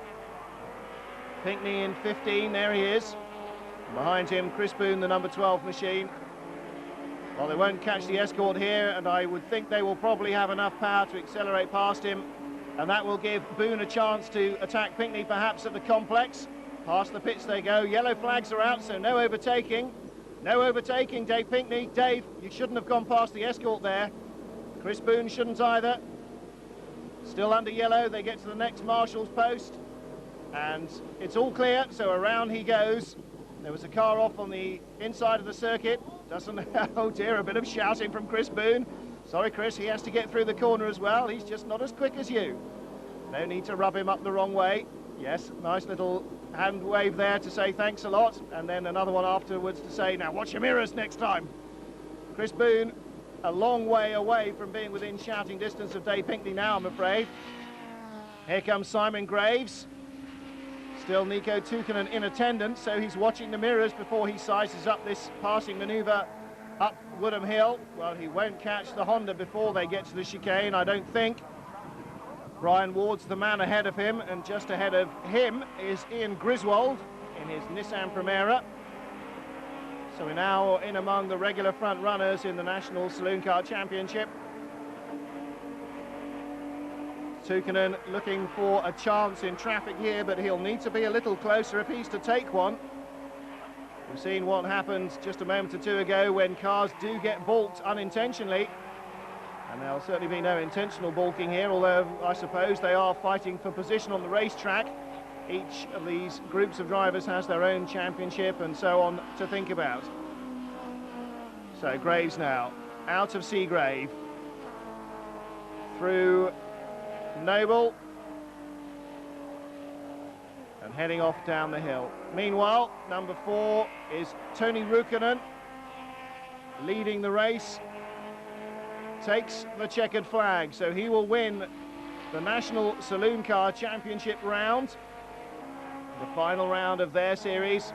Pinkney in 15, there he is. Behind him, Chris Boone, the number 12 machine. Well, they won't catch the Escort here, and I would think they will probably have enough power to accelerate past him, and that will give Boone a chance to attack Pinkney perhaps at the complex. Past the pits they go. Yellow flags are out, so no overtaking. No overtaking, Dave Pinkney. Dave, you shouldn't have gone past the Escort there. Chris Boone shouldn't either. Still under yellow, they get to the next marshal's post, and it's all clear, so around he goes. There was a car off on the inside of the circuit. Doesn't, oh dear, a bit of shouting from Chris Boone. Sorry, Chris, he has to get through the corner as well. He's just not as quick as you. No need to rub him up the wrong way. Yes, nice little hand wave there to say thanks a lot, and then another one afterwards to say, now watch your mirrors next time. Chris Boone, a long way away from being within shouting distance of Dave Pinkney now, I'm afraid. Here comes Simon Graves. Still Nico Tukinen in attendance, so he's watching the mirrors before he sizes up this passing manoeuvre up Woodham Hill. Well, he won't catch the Honda before they get to the chicane, I don't think. Brian Ward's the man ahead of him, and just ahead of him is Ian Griswold in his Nissan Primera. So we're now in among the regular front runners in the National Saloon Car Championship. Tukinen looking for a chance in traffic here, but he'll need to be a little closer if he's to take one. We've seen what happened just a moment or two ago when cars do get balked unintentionally. And there'll certainly be no intentional balking here, although I suppose they are fighting for position on the racetrack. Each of these groups of drivers has their own championship and so on to think about. So Graves now, out of Seagrave, through Noble, and heading off down the hill. Meanwhile, number 4 is Tony Ruukkonen, leading the race. Takes the checkered flag, so he will win the National Saloon Car Championship round, the final round of their series.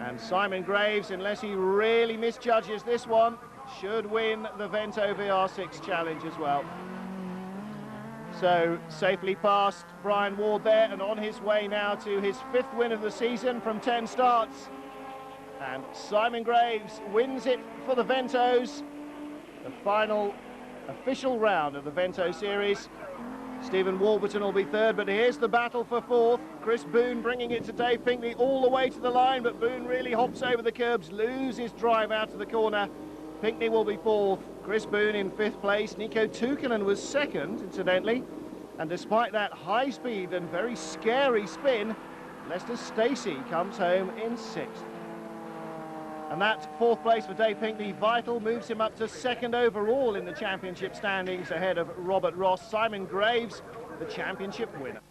And Simon Graves, unless he really misjudges this one, should win the Vento VR6 challenge as well. So safely past Brian Ward there, and on his way now to his 5th win of the season from 10 starts. And Simon Graves wins it for the Ventos. The final official round of the Vento series. Stephen Warburton will be 3rd, but here's the battle for 4th. Chris Boone bringing it to Dave Pinkney all the way to the line, but Boone really hops over the curbs, loses drive out of the corner. Pinkney will be 4th. Chris Boone in 5th place. Nico Tukinen was 2nd, incidentally. And despite that high speed and very scary spin, Lester Stacey comes home in 6th. And that fourth place for Dave Pinkney, vital, moves him up to second overall in the championship standings ahead of Robert Ross. Simon Graves, the championship winner.